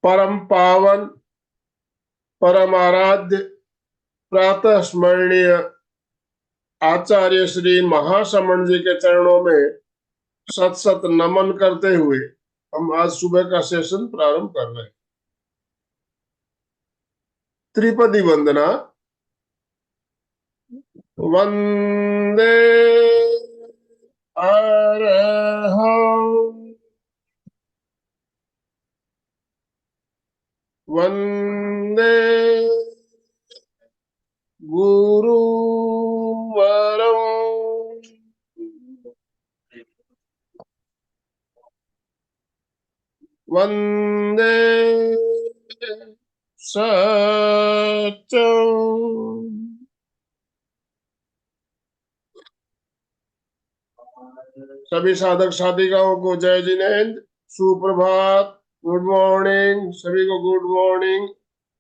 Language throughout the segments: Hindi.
परम पावन, परम आराध्य, प्रातः स्मरणीय आचार्य श्री महाश्रमण जी के चरणों में सत सत नमन करते हुए हम आज सुबह का सेशन प्रारंभ कर रहे हैं। त्रिपदी वंदना। वंदे अरहं, वंदे गुरुवरं, वंदे सत्यं। सभी साधक साधिकाओं को जय जिनेन्द्र, सुप्रभात, गुड मॉर्निंग, सभी को गुड मॉर्निंग।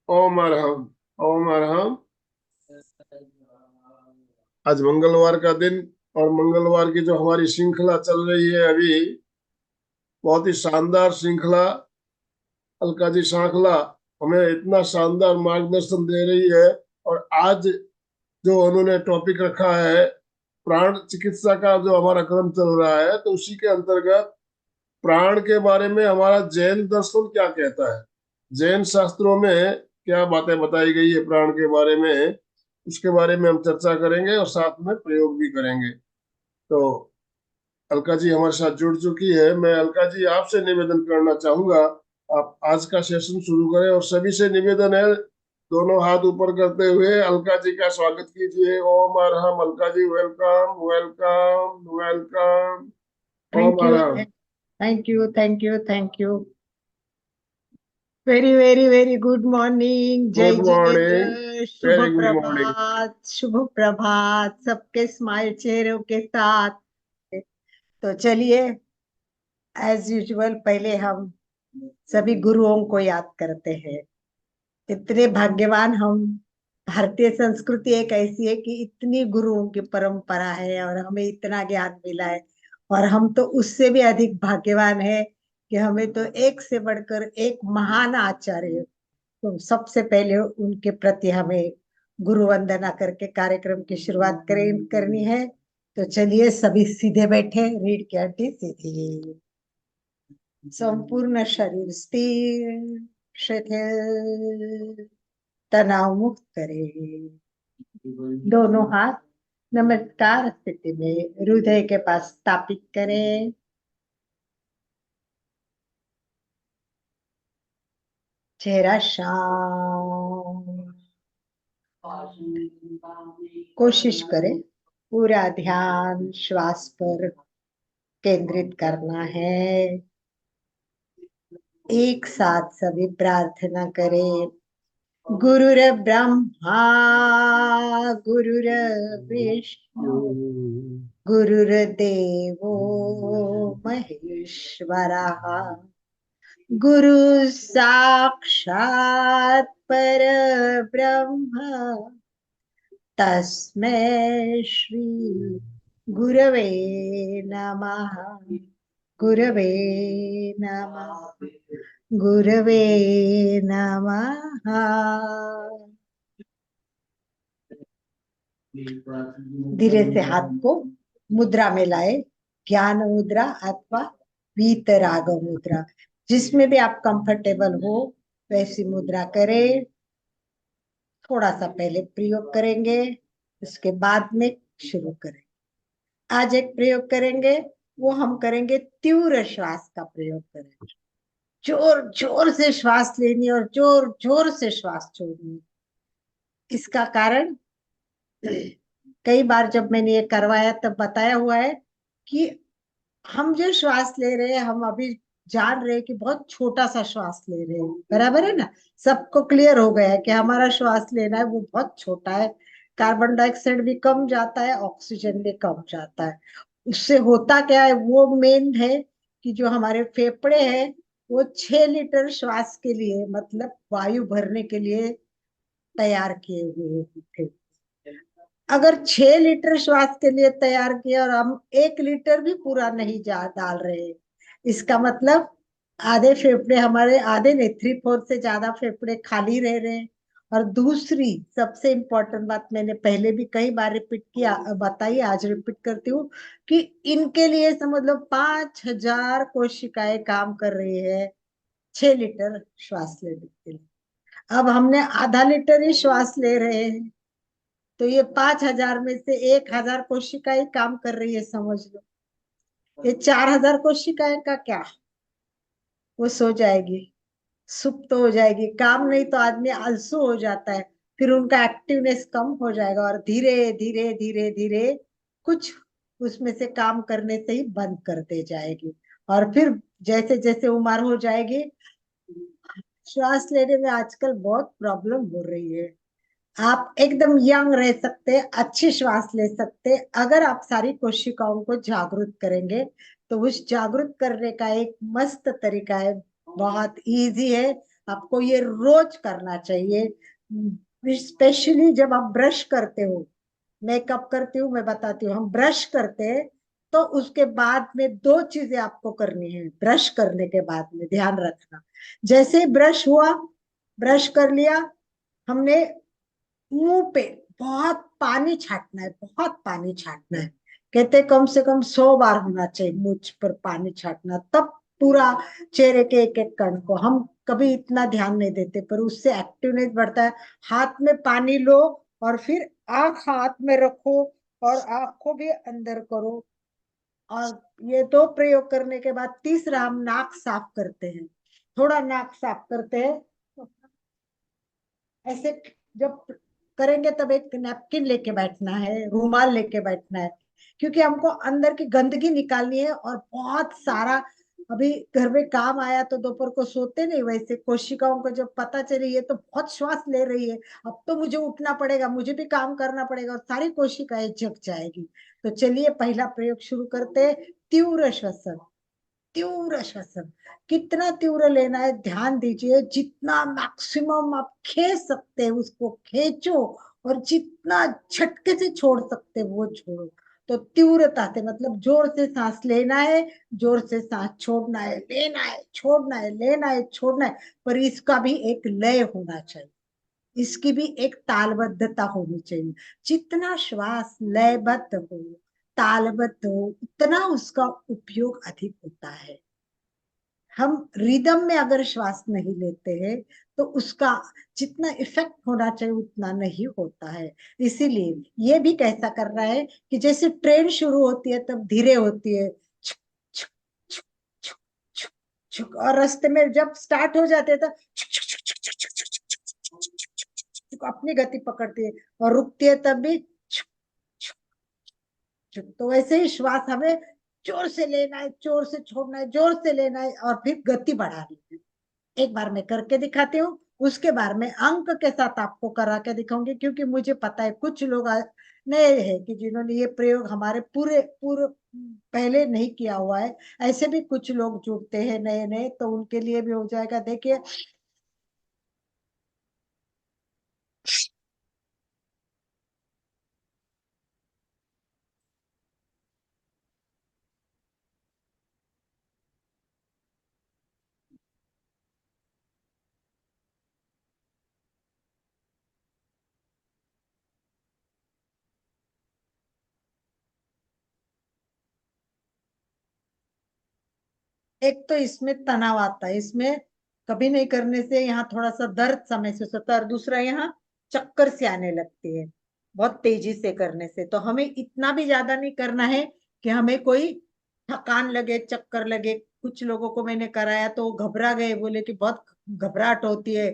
ओम अरहम, ओम अरहम। आज मंगलवार का दिन और मंगलवार की जो हमारी श्रृंखला चल रही है अभी, बहुत ही शानदार श्रृंखला। अलका जी श्रृंखला हमें इतना शानदार मार्गदर्शन दे रही है। और आज जो उन्होंने टॉपिक रखा है, प्राण चिकित्सा का जो हमारा क्रम चल रहा है, तो उसी के अंतर्गत प्राण के बारे में हमारा जैन दर्शन क्या कहता है, जैन शास्त्रों में क्या बातें बताई गई है प्राण के बारे में, उसके बारे में हम चर्चा करेंगे और साथ में प्रयोग भी करेंगे। तो अलका जी हमारे साथ जुड़ चुकी है। मैं अलका जी आपसे निवेदन करना चाहूंगा, आप आज का सेशन शुरू करें और सभी से निवेदन है, दोनों हाथ ऊपर करते हुए अलका जी का स्वागत कीजिए। Om Arham. Alka ji welcome welcome welcome. Om thank you, Arham. Thank you, thank you, thank you. Very very very good morning. जय गुड मॉर्निंग। जिनेन्द्र। शुभ वेरी गुड मॉर्निंग। प्रभात, शुभ प्रभात सबके स्माइल चेहरों के साथ। तो चलिए, एज यूजुअल पहले हम सभी गुरुओं को याद करते हैं। इतने भाग्यवान हम। भारतीय संस्कृति एक ऐसी है कि इतनी गुरुओं की परंपरा है और हमें इतना ज्ञान मिला है। और हम तो उससे भी अधिक भाग्यवान है कि हमें तो एक से बढ़कर एक महान आचार्य। तो सबसे पहले उनके प्रति हमें गुरु वंदना करके कार्यक्रम की शुरुआत करनी है। तो चलिए, सभी सीधे बैठे, रीढ़ की हड्डी सीधी, संपूर्ण शरीर स्थिर, शिथिल, तनाव मुक्त करें। दोनों हाथ नमस्कार स्थिति में हृदय के पास स्थापित करें। चेहरा शांत। कोशिश करें पूरा ध्यान श्वास पर केंद्रित करना है। एक साथ सभी प्रार्थना करें। गुरुर ब्रह्मा, गुरुर विष्णु, गुरुर्देवो महेश्वरः, गुरु साक्षात् परब्रह्म, तस्मै श्री गुरवे नमः। गुरवे नमः। गुरवे नमः। धीरे से हाथ को मुद्रा में लाए। ज्ञान मुद्रा अथवा वीतराग मुद्रा, जिसमें भी आप कंफर्टेबल हो वैसी मुद्रा करें। थोड़ा सा पहले प्रयोग करेंगे, उसके बाद में शुरू करें। आज एक प्रयोग करेंगे, वो हम करेंगे तीव्र श्वास का प्रयोग करेंगे। जोर जोर से श्वास लेनी और जोर जोर से श्वास छोड़नी। इसका कारण कई बार जब मैंने ये करवाया तब बताया हुआ है कि हम जो श्वास ले रहे हैं, हम अभी जान रहे हैं कि बहुत छोटा सा श्वास ले रहे हैं। बराबर है ना? सबको क्लियर हो गया है कि हमारा श्वास लेना है वो बहुत छोटा है। कार्बन डाइऑक्साइड भी कम जाता है, ऑक्सीजन भी कम जाता है। उससे होता क्या है, वो मेन है कि जो हमारे फेफड़े हैं वो 6 लीटर श्वास के लिए, मतलब वायु भरने के लिए तैयार किए हुए थे। अगर 6 लीटर श्वास के लिए तैयार किया और हम 1 लीटर भी पूरा नहीं जा डाल रहे, इसका मतलब आधे फेफड़े हमारे, आधे नहीं, 3/4 से ज्यादा फेफड़े खाली रह रहे हैं। और दूसरी सबसे इम्पोर्टेंट बात मैंने पहले भी कई बार रिपीट किया, बताई, आज रिपीट करती हूँ, कि इनके लिए समझ लो 5,000 कोशिकाएं काम कर रही है 6 लीटर श्वास लेने के लिए। अब हमने आधा लीटर ही श्वास ले रहे हैं, तो ये 5,000 में से 1,000 कोशिकाएं काम कर रही है, समझ लो। ये 4,000 कोशिकाएं का क्या, वो सो जाएगी, सुप्त हो जाएगी, काम नहीं तो आदमी आलसू हो जाता है, फिर उनका एक्टिवनेस कम हो जाएगा और धीरे धीरे धीरे धीरे कुछ उसमें से काम करने से ही बंद कर दे जाएगी। और फिर जैसे जैसे उम्र हो जाएगी, श्वास लेने में आजकल बहुत प्रॉब्लम हो रही है। आप एकदम यंग रह सकते, अच्छी श्वास ले सकते, अगर आप सारी कोशिकाओं को जागरूक करेंगे। तो उस जागरूक करने का एक मस्त तरीका है, बहुत इजी है। आपको ये रोज करना चाहिए, स्पेशली जब आप ब्रश करते हो। मैं कब करती हूँ मैं बताती हूँ। हम ब्रश करते हैं तो उसके बाद में दो चीजें आपको करनी है, ब्रश करने के बाद में ध्यान रखना। जैसे ही ब्रश हुआ, ब्रश कर लिया हमने, मुंह पे बहुत पानी छाटना है, बहुत पानी छाटना है। कहते कम से कम 100 बार होना चाहिए मुंह पर पानी छाटना, तब पूरा चेहरे के एक एक कण को। हम कभी इतना ध्यान नहीं देते, पर उससे एक्टिवनेस बढ़ता है। हाथ में पानी लो और फिर आंख हाथ में रखो और आंख को भी अंदर करो। और ये दो प्रयोग करने के बाद तीसरा हम नाक साफ करते हैं। थोड़ा नाक साफ करते हैं, ऐसे जब करेंगे तब एक नैपकिन लेके बैठना है, रूमाल लेके बैठना है, क्योंकि हमको अंदर की गंदगी निकालनी है। और बहुत सारा, अभी घर में काम आया तो दोपहर को सोते नहीं, वैसे कोशिकाओं को जब पता चले ये तो बहुत श्वास ले रही है, अब तो मुझे उठना पड़ेगा, मुझे भी काम करना पड़ेगा, और सारी कोशिकाएं जग जाएगी। तो चलिए पहला प्रयोग शुरू करते हैं, तीव्र श्वसन। तीव्र श्वसन कितना तीव्र लेना है ध्यान दीजिए, जितना मैक्सिमम आप खींच सकते हैं उसको खींचो, और जितना झटके से छोड़ सकते हैं वो छोड़ो। तो तीव्रता से मतलब जोर से सांस लेना है, जोर से सांस छोड़ना है, लेना है छोड़ना है, लेना है छोड़ना है। पर इसका भी एक लय होना चाहिए, इसकी भी एक तालबद्धता होनी चाहिए। जितना श्वास लयबद्ध हो, तालबद्ध हो, उतना उसका उपयोग अधिक होता है। हम रिदम में अगर श्वास नहीं लेते हैं तो उसका जितना इफेक्ट होना चाहिए उतना नहीं होता है। इसीलिए ये भी कैसा कर रहा है कि जैसे ट्रेन शुरू होती है तब धीरे होती है, छुक, छुक, छुक, छुक, छुक, छुक, और रास्ते में जब स्टार्ट हो जाते हैं तो छुक, छुक, छुक, छुक, छुक, छुक, छुक, छुक, छुक, छुक, छुक, छुक, अपनी गति पकड़ती है, और रुकती है तब भी छुक, छुक, छुक। तो वैसे ही श्वास हमें जोर से लेना है, जोर से छोड़ना है, जोर से लेना है, और फिर गति बढ़ानी है। एक बार मैं करके दिखाती हूँ, उसके बाद में अंक के साथ आपको करा के दिखाऊंगी, क्योंकि मुझे पता है कुछ लोग नए हैं कि जिन्होंने ये प्रयोग हमारे पूरे पूरे पहले नहीं किया हुआ है। ऐसे भी कुछ लोग जुड़ते हैं नए नए, तो उनके लिए भी हो जाएगा। देखिए, एक तो इसमें तनाव आता है, इसमें कभी नहीं करने से यहाँ थोड़ा सा दर्द सा महसूस होता है, और दूसरा यहाँ चक्कर से आने लगती है बहुत तेजी से करने से। तो हमें इतना भी ज्यादा नहीं करना है कि हमें कोई थकान लगे, चक्कर लगे। कुछ लोगों को मैंने कराया तो वो घबरा गए, बोले कि बहुत घबराहट होती है,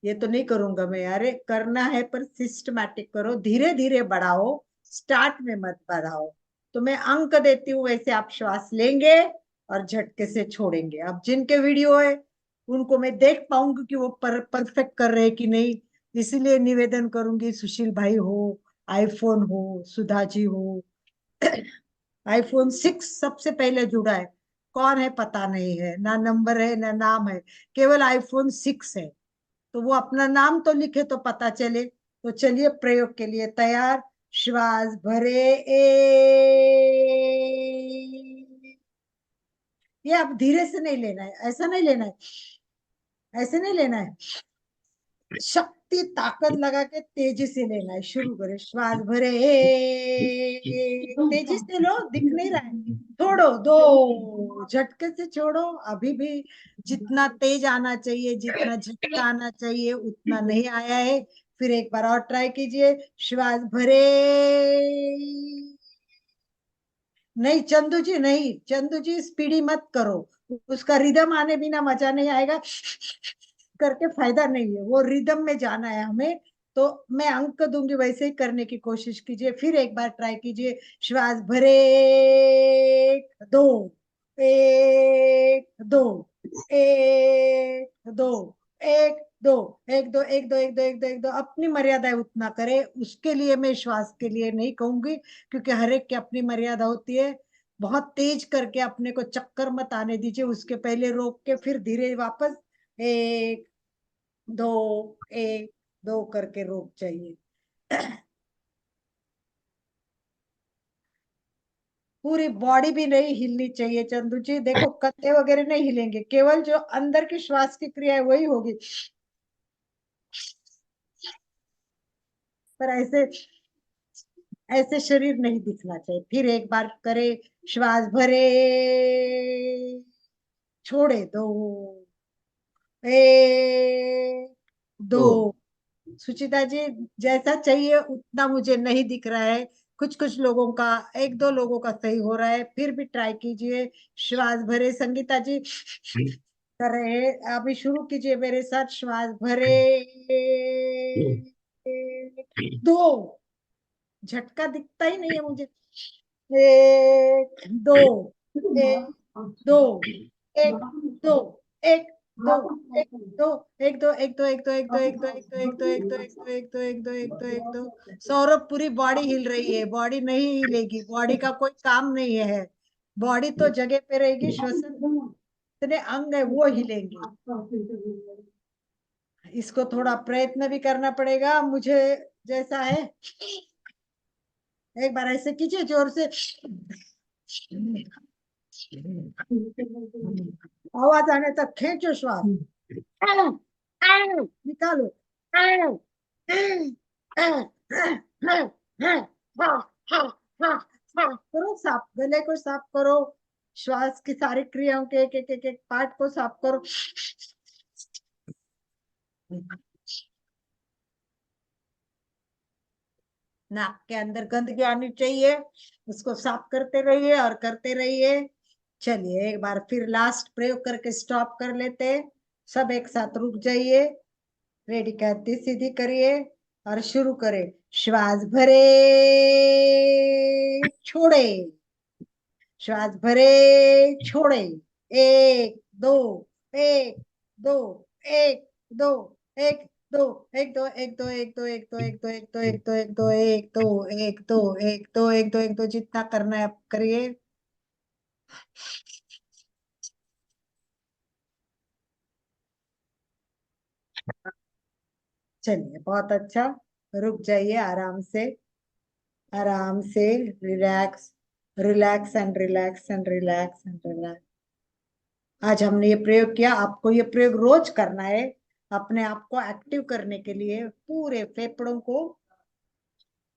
ये तो नहीं करूंगा मैं। अरे करना है पर सिस्टमैटिक करो, धीरे धीरे बढ़ाओ, स्टार्ट में मत बढ़ाओ। तो मैं अंक देती हूँ, वैसे आप श्वास लेंगे और झटके से छोड़ेंगे। अब जिनके वीडियो है उनको मैं देख पाऊंगी कि वो परफेक्ट कर रहे हैं कि नहीं। इसीलिए निवेदन करूंगी, सुशील भाई हो, आईफोन हो, सुधा जी हो। iPhone 6 सबसे पहले जुड़ा है, कौन है पता नहीं है, ना नंबर है ना नाम है, केवल iPhone 6 है। तो वो अपना नाम तो लिखे तो पता चले। तो चलिए प्रयोग के लिए तैयार, श्वास भरे, ए ये आप धीरे से नहीं लेना है, ऐसा नहीं लेना है, ऐसे नहीं लेना है, शक्ति ताकत लगा के तेजी से लेना है। शुरू करें, श्वास भरे, तेजी से लो, दिख नहीं रहा है, छोड़ो, दो, झटके से छोड़ो, अभी भी जितना तेज आना चाहिए, जितना झटका आना चाहिए उतना नहीं आया है। फिर एक बार और ट्राई कीजिए, श्वास भरे, नहीं चंदू जी, नहीं चंदू जी, स्पीडी मत करो, उसका रिदम आने बिना मजा नहीं आएगा, करके फायदा नहीं है, वो रिदम में जाना है हमें। तो मैं अंक दूंगी, वैसे ही करने की कोशिश कीजिए। फिर एक बार ट्राई कीजिए, श्वास भरे, एक दो, एक दो, एक दो, एक दो, एक दो, एक दो, एक दो, एक दो, एक दो, अपनी मर्यादा है उतना करे, उसके लिए मैं श्वास के लिए नहीं कहूंगी, क्योंकि हर एक की अपनी मर्यादा होती है। बहुत तेज करके अपने को चक्कर मत आने दीजिए, उसके पहले रोक के फिर धीरे वापस, एक दो, एक दो करके रोक जाइए। पूरी बॉडी भी नहीं हिलनी चाहिए चंदू जी, देखो कंधे वगैरह नहीं हिलेंगे, केवल जो अंदर की श्वास की क्रिया है वही होगी, पर ऐसे ऐसे शरीर नहीं दिखना चाहिए। फिर एक बार करे, श्वास भरे, छोड़े, दो, एक दो। सुचिता जी, जैसा चाहिए उतना मुझे नहीं दिख रहा है, कुछ कुछ लोगों का, एक दो लोगों का सही हो रहा है, फिर भी ट्राई कीजिए। श्वास भरे, संगीता जी कर रहे हैं, अभी शुरू कीजिए मेरे साथ, श्वास भरे, दो, झटका दिखता ही नहीं है मुझे, एक दो, एक दो, एक दो, एक दो, एक दो, एक दो, एक दो, एक दो, एक दो, एक दो, एक दो, एक दो, एक दो, एक दो, एक दो, एक दो, एक दो, एक दो। सौरभ, पूरी बॉडी हिल रही है, बॉडी नहीं हिलेगी, बॉडी का कोई काम नहीं है, बॉडी तो जगह पे रहेगी, श्वसन इतने अंग है वो हिलेंगे। इसको थोड़ा प्रयत्न भी करना पड़ेगा मुझे, जैसा है। एक बार ऐसे कीजिए जोर से, आवाज आने तक खींचो श्वास, निकालो, करो साफ, गले को साफ करो, श्वास की सारी क्रियाओं के एक एक एक एक पार्ट को साफ करो। नाक के अंदर गंदगी आनी चाहिए, उसको साफ करते रहिए और करते रहिए। चलिए एक बार फिर लास्ट प्रयोग करके स्टॉप कर लेते हैं। सब एक साथ रुक जाइए, रेडी करती सीधी करिए और शुरू करें। श्वास भरे, छोड़े, श्वास भरे, छोड़े, एक दो, एक दो, एक दो, एक दो, एक दो, एक दो, एक दो, एक दो, एक दो, एक दो, एक दो, एक दो, एक दो, एक दो, एक दो, एक दो, एक दो, जितना करना है आप करिए। चलिए बहुत अच्छा, रुक जाइए आराम से, आराम से, relax, relax and relax and relax and relax. आज हमने ये प्रयोग किया, आपको ये प्रयोग रोज करना है, अपने आप को एक्टिव करने के लिए, पूरे फेफड़ों को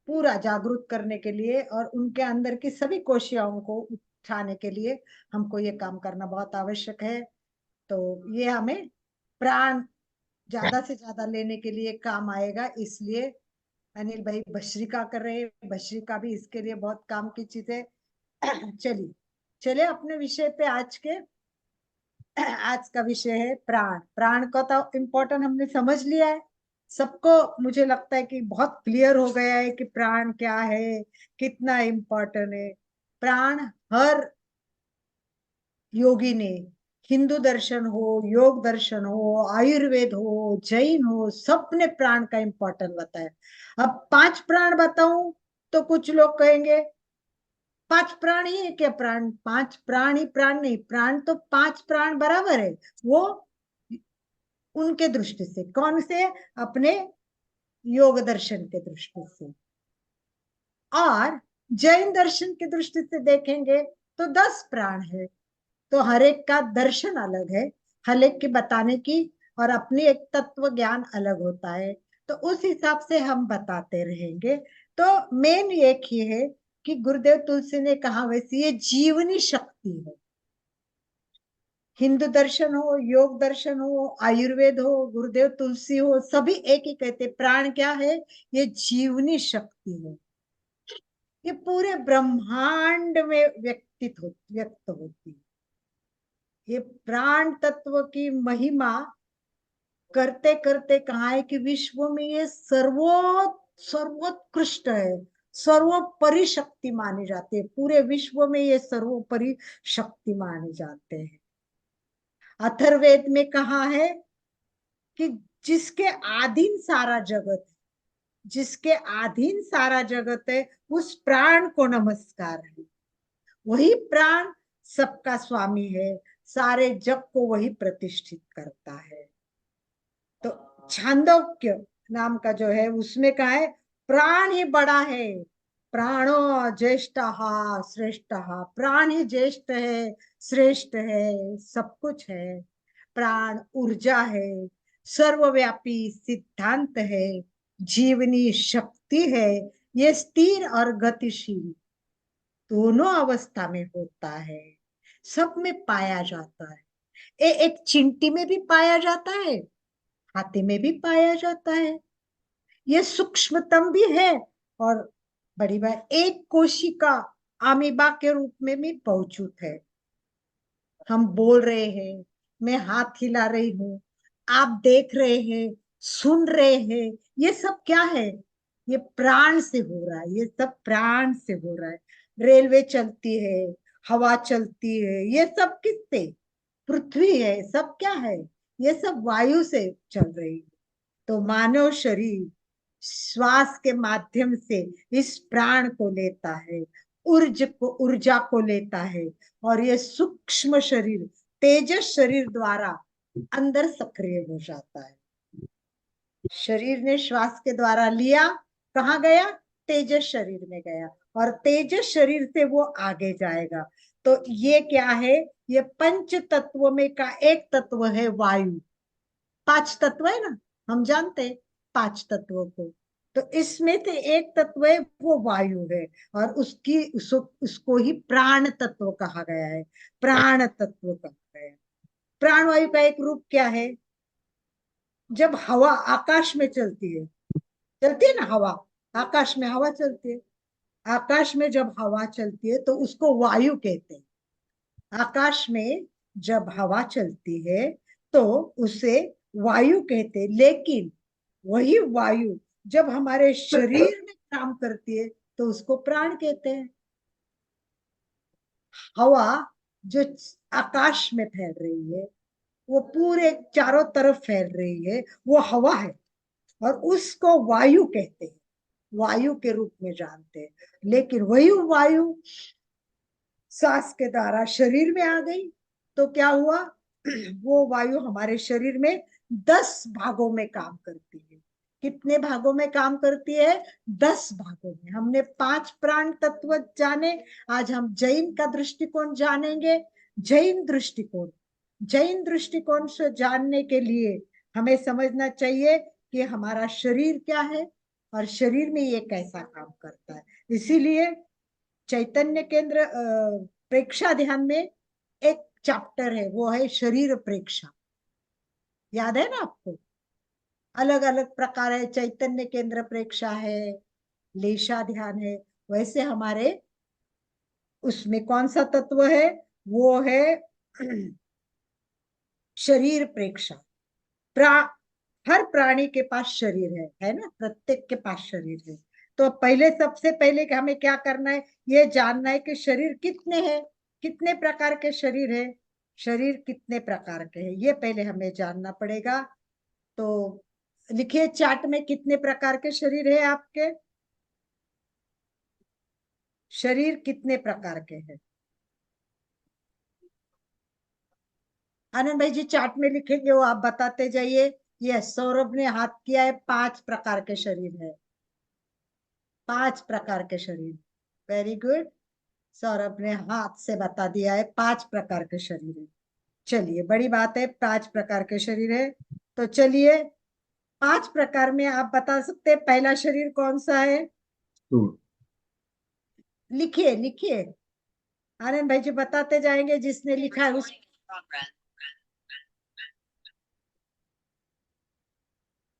पूरा जागरूक करने के लिए और उनके अंदर की सभी कोशिकाओं को उठाने के लिए हमको ये काम करना बहुत आवश्यक है। तो ये हमें प्राण ज्यादा से ज्यादा लेने के लिए काम आएगा, इसलिए अनिल भाई भस्त्रिका कर रहे हैं, भस्त्रिका भी इसके लिए बहुत काम की चीज है। चलिए, चलिए अपने विषय पे, आज का विषय है प्राण। प्राण का तो इम्पोर्टेंट हमने समझ लिया है, सबको मुझे लगता है कि बहुत क्लियर हो गया है कि प्राण क्या है, कितना इम्पोर्टेंट है। प्राण हर योगी ने, हिंदू दर्शन हो, योग दर्शन हो, आयुर्वेद हो, जैन हो, सबने प्राण का इम्पोर्टेंट बताया। अब 5 प्राण बताऊं तो कुछ लोग कहेंगे 5 प्राण ही है क्या, प्राण 5 प्राण ही प्राण नहीं, प्राण तो 5 प्राण बराबर है। वो उनके दृष्टि से, कौन से, अपने योग दर्शन के दृष्टि से, और जैन दर्शन की दृष्टि से देखेंगे तो 10 प्राण है। तो हर एक का दर्शन अलग है, हर एक की बताने की और अपनी एक तत्व ज्ञान अलग होता है, तो उस हिसाब से हम बताते रहेंगे। तो मेन एक ही है कि गुरुदेव तुलसी ने कहा वैसे ये जीवनी शक्ति है। हिंदू दर्शन हो, योग दर्शन हो, आयुर्वेद हो, गुरुदेव तुलसी हो, सभी एक ही कहते प्राण क्या है, ये जीवनी शक्ति है। ये पूरे ब्रह्मांड में व्यक्त होती है। ये प्राण तत्व की महिमा करते करते कहा है कि विश्व में ये सर्वोत्कृष्ट है, सर्वोपरि शक्ति माने जाते हैं। पूरे विश्व में ये सर्वोपरि शक्ति माने जाते हैं। अथर्ववेद में कहा है कि जिसके अधीन सारा जगत है, जिसके अधीन सारा जगत है, उस प्राण को नमस्कार है। वही प्राण सबका स्वामी है, सारे जग को वही प्रतिष्ठित करता है। तो छांदोग्य नाम का जो है उसमें कहा है प्राण ही बड़ा है, प्राणो ज्येष्ठ श्रेष्ठ, प्राण ही ज्येष्ठ है, श्रेष्ठ है, सब कुछ है। प्राण ऊर्जा है, सर्वव्यापी सिद्धांत है, जीवनी शक्ति है। ये स्थिर और गतिशील दोनों अवस्था में होता है, सब में पाया जाता है। एक चींटी में भी पाया जाता है, हाथी में भी पाया जाता है। ये सूक्ष्मतम भी है और बड़ी बात एक कोशिका अमीबा के रूप में भी मौजूद है। हम बोल रहे हैं, मैं हाथ हिला रही हूँ, आप देख रहे हैं, सुन रहे हैं, ये सब क्या है, ये प्राण से हो रहा है, ये सब प्राण से हो रहा है। रेलवे चलती है, हवा चलती है, ये सब किससे, पृथ्वी है, सब क्या है, ये सब वायु से चल रही है। तो मानव शरीर श्वास के माध्यम से इस प्राण को लेता है, ऊर्जा को लेता है, और ये सूक्ष्म शरीर तेजस शरीर द्वारा अंदर सक्रिय हो जाता है। शरीर ने श्वास के द्वारा लिया, कहाँ गया, तेजस शरीर में गया, और तेजस शरीर से वो आगे जाएगा। तो ये क्या है, ये पंच तत्व में का एक तत्व है वायु। पांच तत्व है ना, हम जानते हैं पांच तत्वों को। तो इसमें से एक तत्व है वो वायु है, और उसको ही प्राण तत्व कहा गया है, प्राण तत्व कहा गया है। प्राण वायु का एक रूप क्या है, जब हवा आकाश में चलती है ना हवा, आकाश में हवा चलती है, आकाश में जब हवा चलती है तो उसको वायु कहते हैं। आकाश में जब हवा चलती है तो उसे वायु कहते हैं, लेकिन वही वायु जब हमारे शरीर में काम करती है तो उसको प्राण कहते हैं। हवा जो आकाश में फैल रही है, वो पूरे चारों तरफ फैल रही है, वो हवा है, और उसको वायु कहते हैं, वायु के रूप में जानते हैं। लेकिन वही वायु सांस के द्वारा शरीर में आ गई तो क्या हुआ, वो वायु हमारे शरीर में 10 भागों में काम करती है। कितने भागों में काम करती है, 10 भागों में। हमने 5 प्राण तत्व जाने, आज हम जैन का दृष्टिकोण जानेंगे। जैन दृष्टिकोण से जानने के लिए हमें समझना चाहिए कि हमारा शरीर क्या है और शरीर में ये कैसा काम करता है। इसीलिए चैतन्य केंद्र प्रेक्षा ध्यान में एक चैप्टर है, वो है शरीर प्रेक्षा। याद है ना आपको, अलग अलग प्रकार है, चैतन्य केंद्र प्रेक्षा है, लेशा ध्यान है। वैसे हमारे उसमें कौन सा तत्व है, वो है शरीर प्रेक्षा। प्रा हर प्राणी के पास शरीर है ना, प्रत्येक के पास शरीर है। तो पहले सबसे पहले हमें क्या करना है, ये जानना है कि शरीर कितने हैं, कितने प्रकार के शरीर है, शरीर कितने प्रकार के हैं, ये पहले हमें जानना पड़ेगा। तो लिखिए चार्ट में कितने प्रकार के शरीर है आपके, शरीर कितने प्रकार के हैं। आनंद भाई जी चार्ट में लिखेंगे, वो आप बताते जाइए। यस, सौरभ ने हाथ किया है, 5 प्रकार के शरीर है, 5 प्रकार के शरीर। Very good. सौरभ ने हाथ से बता दिया है 5 प्रकार के शरीर है। चलिए, बड़ी बात है, 5 प्रकार के शरीर है। तो चलिए, 5 प्रकार में आप बता सकते हैं पहला शरीर कौन सा है? स्थूल। लिखिए लिखिए, आनंद भाई जी बताते जाएंगे, जिसने लिखा है उस।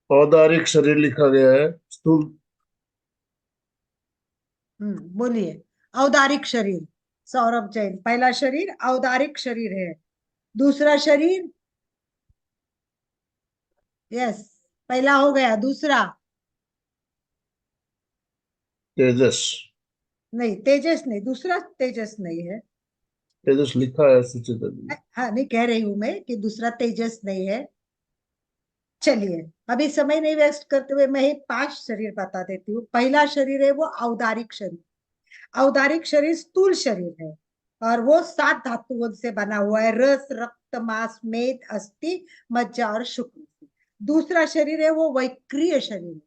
औदारिक शरीर लिखा गया है, स्थूल। बोलिए। औदारिक शरीर, सौरभ जैन। पहला शरीर औदारिक शरीर है। दूसरा शरीर, यस, पहला हो गया। दूसरा, तेजस। नहीं तेजस नहीं, दूसरा तेजस नहीं है। तेजस लिखा है सुचिता जी। हाँ, नहीं कह रही हूं मैं कि दूसरा तेजस नहीं है। चलिए, अभी समय नहीं वेस्ट करते हुए मैं ही 5 शरीर बता देती हूँ। पहला शरीर है वो औदारिक शरीर। औदारिक शरीर स्थूल शरीर है, और वो 7 धातुओं से बना हुआ है, रस, रक्त, मांस, मेद, अस्थि, मज्जा और शुक्र से। दूसरा शरीर है वो वैक्रिय शरीर है।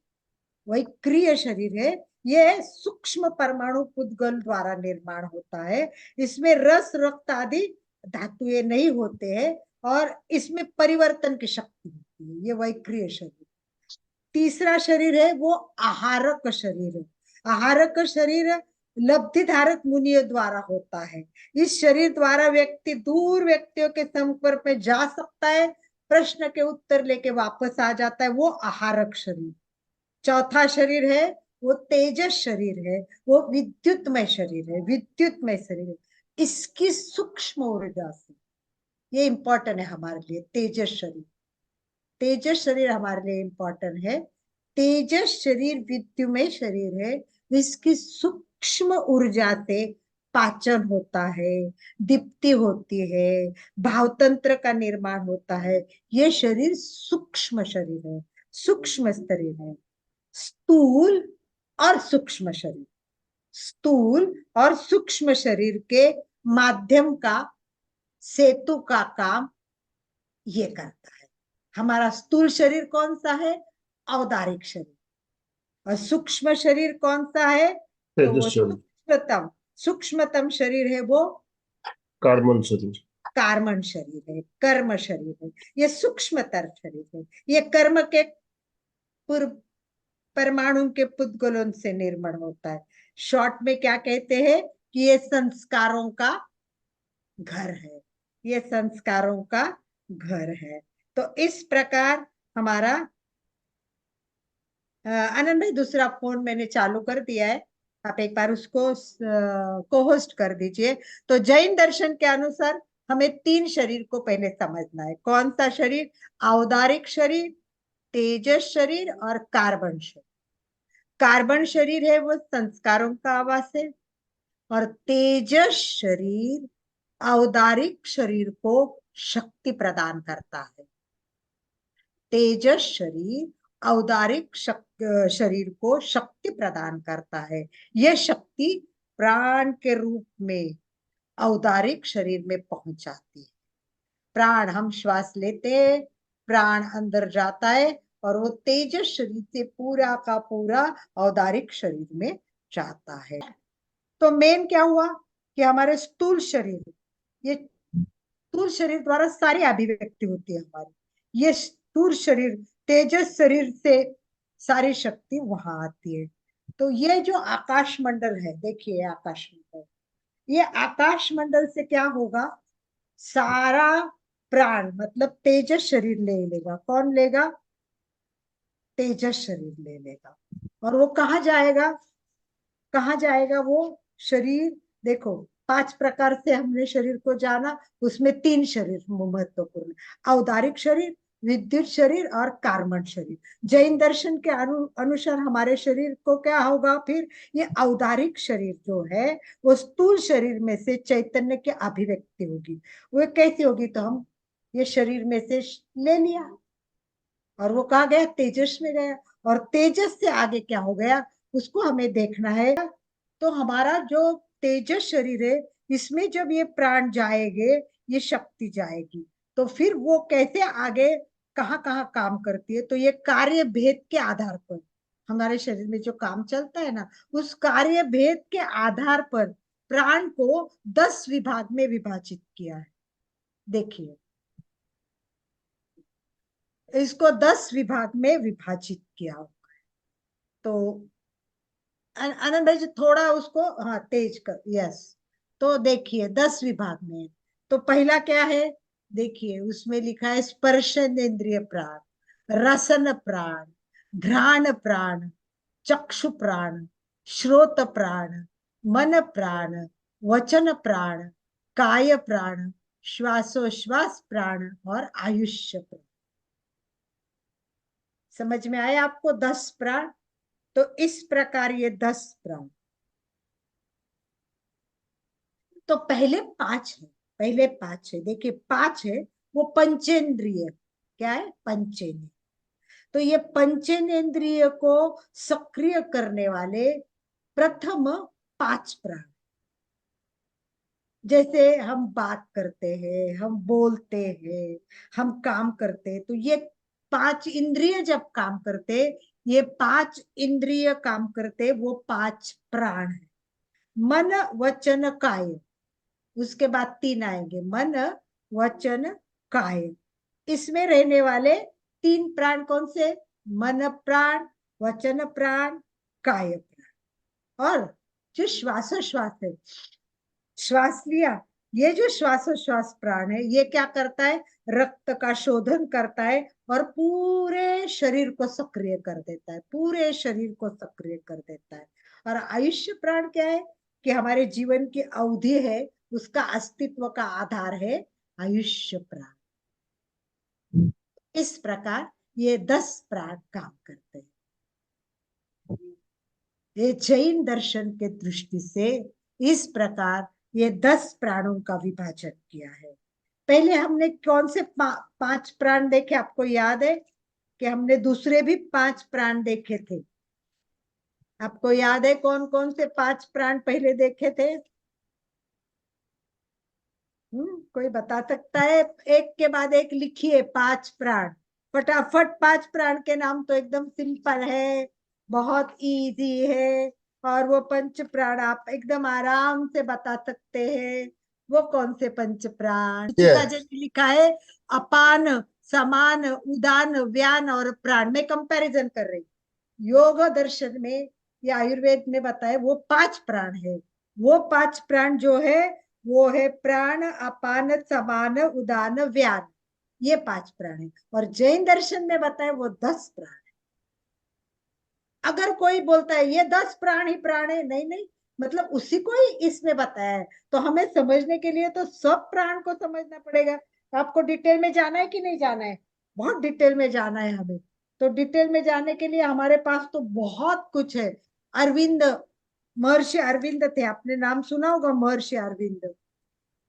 वैक्रिय शरीर है, ये सूक्ष्म परमाणु पुद्गल द्वारा निर्माण होता है। इसमें रस, रक्त आदि धातुएं नहीं होते हैं, और इसमें परिवर्तन की शक्ति होती है। ये वैक्रिय शरीर। तीसरा शरीर है वो आहारक शरीर है। आहारक शरीर लब्धि धारक मुनियों द्वारा होता है। इस शरीर द्वारा व्यक्ति दूर व्यक्तियों के संपर्क में जा सकता है, प्रश्न के उत्तर लेके वापस आ जाता है, वो आहारक शरीर। चौथा शरीर है वो तेजस शरीर है। वो विद्युतमय शरीर है, विद्युतमय शरीर है। इसकी सूक्ष्म ऊर्जा से, ये इंपॉर्टेंट है हमारे लिए, तेजस शरीर। तेजस शरीर हमारे लिए इंपॉर्टेंट है। तेजस शरीर विद्युमय शरीर है। इसकी सूक्ष्म ऊर्जा से पाचन होता है, दीप्ति होती है, भावतंत्र का निर्माण होता है। ये शरीर सूक्ष्म शरीर है, सूक्ष्म शरीर है। स्थूल और सूक्ष्म शरीर, स्थूल और सूक्ष्म शरीर के माध्यम का सेतु का काम ये करता है। हमारा स्थूल शरीर कौन सा है? औदारिक शरीर। और सूक्ष्म शरीर कौन सा है? तो वो तेजस शरीर। सूक्ष्मतम, सूक्ष्मतम शरीर है वो कार्बन शरीर। कार्मन शरीर है, कर्म शरीर है। ये सूक्ष्मतर शरीर है। ये कर्म के पूर्व परमाणु के पुद्गलों से निर्माण होता है। शॉर्ट में क्या कहते हैं कि ये संस्कारों का घर है। ये संस्कारों का घर है। तो इस प्रकार हमारा आनंद भाई, दूसरा फोन मैंने चालू कर दिया है, आप एक बार उसको को होस्ट कर दीजिए। तो जैन दर्शन के अनुसार हमें 3 शरीर को पहले समझना है। कौन सा शरीर? औदारिक शरीर, तेजस शरीर और कार्बन शरीर। कार्बन शरीर है वो संस्कारों का आवास है, और तेजस शरीर औदारिक शरीर को शक्ति प्रदान करता है। तेजस शरीर औदारिक शरीर को शक्ति प्रदान करता है। यह शक्ति प्राण के रूप में औदारिक शरीर में पहुंच जाती है। प्राण, हम श्वास लेते हैं, प्राण अंदर जाता है, और वो तेजस शरीर से पूरा का पूरा औदारिक शरीर में जाता है। तो मेन क्या हुआ कि हमारे स्थूल शरीर, ये स्थूल शरीर द्वारा सारी अभिव्यक्ति होती है हमारी। ये स्थूल शरीर, तेजस शरीर से सारी शक्ति वहां आती है। तो ये जो आकाश मंडल है, देखिए आकाश मंडल, ये आकाश मंडल से क्या होगा? सारा प्राण मतलब तेजस शरीर ले लेगा। कौन लेगा? तेजस शरीर ले लेगा। और वो कहाँ जाएगा? कहाँ जाएगा वो शरीर? देखो, 5 प्रकार से हमने शरीर को जाना, उसमें 3 शरीर महत्वपूर्ण, औदारिक शरीर, विद्युत शरीर और कार्मण शरीर। जैन दर्शन के अनुसार हमारे शरीर को क्या होगा फिर? ये औदारिक शरीर जो है वो स्थूल शरीर में से चैतन्य की अभिव्यक्ति होगी। वो कैसी होगी? तो हम ये शरीर में से ले लिया, और वो कहा गया? तेजस में गया। और तेजस से आगे क्या हो गया उसको हमें देखना है। तो हमारा जो तेजस शरीर है, इसमें जब ये प्राण जाएंगे, ये शक्ति जाएगी, तो फिर वो कैसे आगे कहाँ कहाँ काम करती है? तो ये कार्य भेद के आधार पर, हमारे शरीर में जो काम चलता है ना, उस कार्य भेद के आधार पर प्राण को 10 विभाग में विभाजित किया है। देखिए, इसको 10 विभाग में विभाजित किया होगा। तो आनंद भाई जी थोड़ा उसको, हाँ, तेज कर, यस। तो देखिए 10 विभाग में, तो पहला क्या है, देखिए उसमें लिखा है स्पर्शेंद्रिय प्राण, रसन प्राण, घ्राण प्राण, चक्षु प्राण, श्रोत प्राण, मन प्राण, वचन प्राण, काय प्राण, श्वासोश्वास प्राण और आयुष्य प्राण। समझ में आया आपको 10 प्राण? तो इस प्रकार ये 10 प्राण। तो पहले 5 है, पहले 5 है, देखिए 5 है, वो पंचेंद्रिय। क्या है? पंचेंद्रिय। तो ये पंचेंद्रिय को सक्रिय करने वाले प्रथम 5 प्राण। जैसे हम बात करते हैं, हम बोलते हैं, हम काम करते हैं, तो ये 5 इंद्रिय जब काम करते, ये 5 इंद्रिय काम करते, वो 5 प्राण है। मन, वचन, काय। उसके बाद 3 आएंगे, मन, वचन, काय। इसमें रहने वाले 3 प्राण कौन से? मन प्राण, वचन प्राण, काय प्राण। और जो श्वासोश्वास है, श्वास लिया, ये जो श्वासोश्वास प्राण है, ये क्या करता है? रक्त का शोधन करता है और पूरे शरीर को सक्रिय कर देता है, पूरे शरीर को सक्रिय कर देता है। और आयुष्य प्राण क्या है? कि हमारे जीवन की अवधि है, उसका अस्तित्व का आधार है आयुष्य प्राण। इस प्रकार ये 10 प्राण काम करते हैं। ये जैन दर्शन के दृष्टि से इस प्रकार ये 10 प्राणों का विभाजन किया है। पहले हमने कौन से 5 प्राण देखे? आपको याद है कि हमने दूसरे भी 5 प्राण देखे थे? आपको याद है कौन कौन से 5 प्राण पहले देखे थे? कोई बता सकता है? एक के बाद एक लिखिए 5 प्राण, फटाफट। 5 प्राण के नाम तो एकदम सिंपल है, बहुत इजी है, और वो पंच प्राण आप एकदम आराम से बता सकते हैं। वो कौन से पंच प्राण? चिका Yes. जैसे लिखा है, अपान, समान, उदान, व्यान और प्राण में कंपैरिजन कर रही। योग दर्शन में या आयुर्वेद में बताए वो 5 प्राण है। वो 5 प्राण जो है, वो है प्राण, अपान, समान, उदान, व्यान। ये 5 प्राण है। और जैन दर्शन में बताए वो 10 प्राण है। अगर कोई बोलता है ये 10 प्राण ही प्राण है, नहीं नहीं, मतलब उसी को ही इसमें बताया है। तो हमें समझने के लिए तो सब प्राण को समझना पड़ेगा। आपको डिटेल में जाना है कि नहीं जाना है? बहुत डिटेल में जाना है हमें। तो डिटेल में जाने के लिए हमारे पास तो बहुत कुछ है। अरविंद, महर्षि अरविंद थे, आपने नाम सुना होगा, महर्षि अरविंद।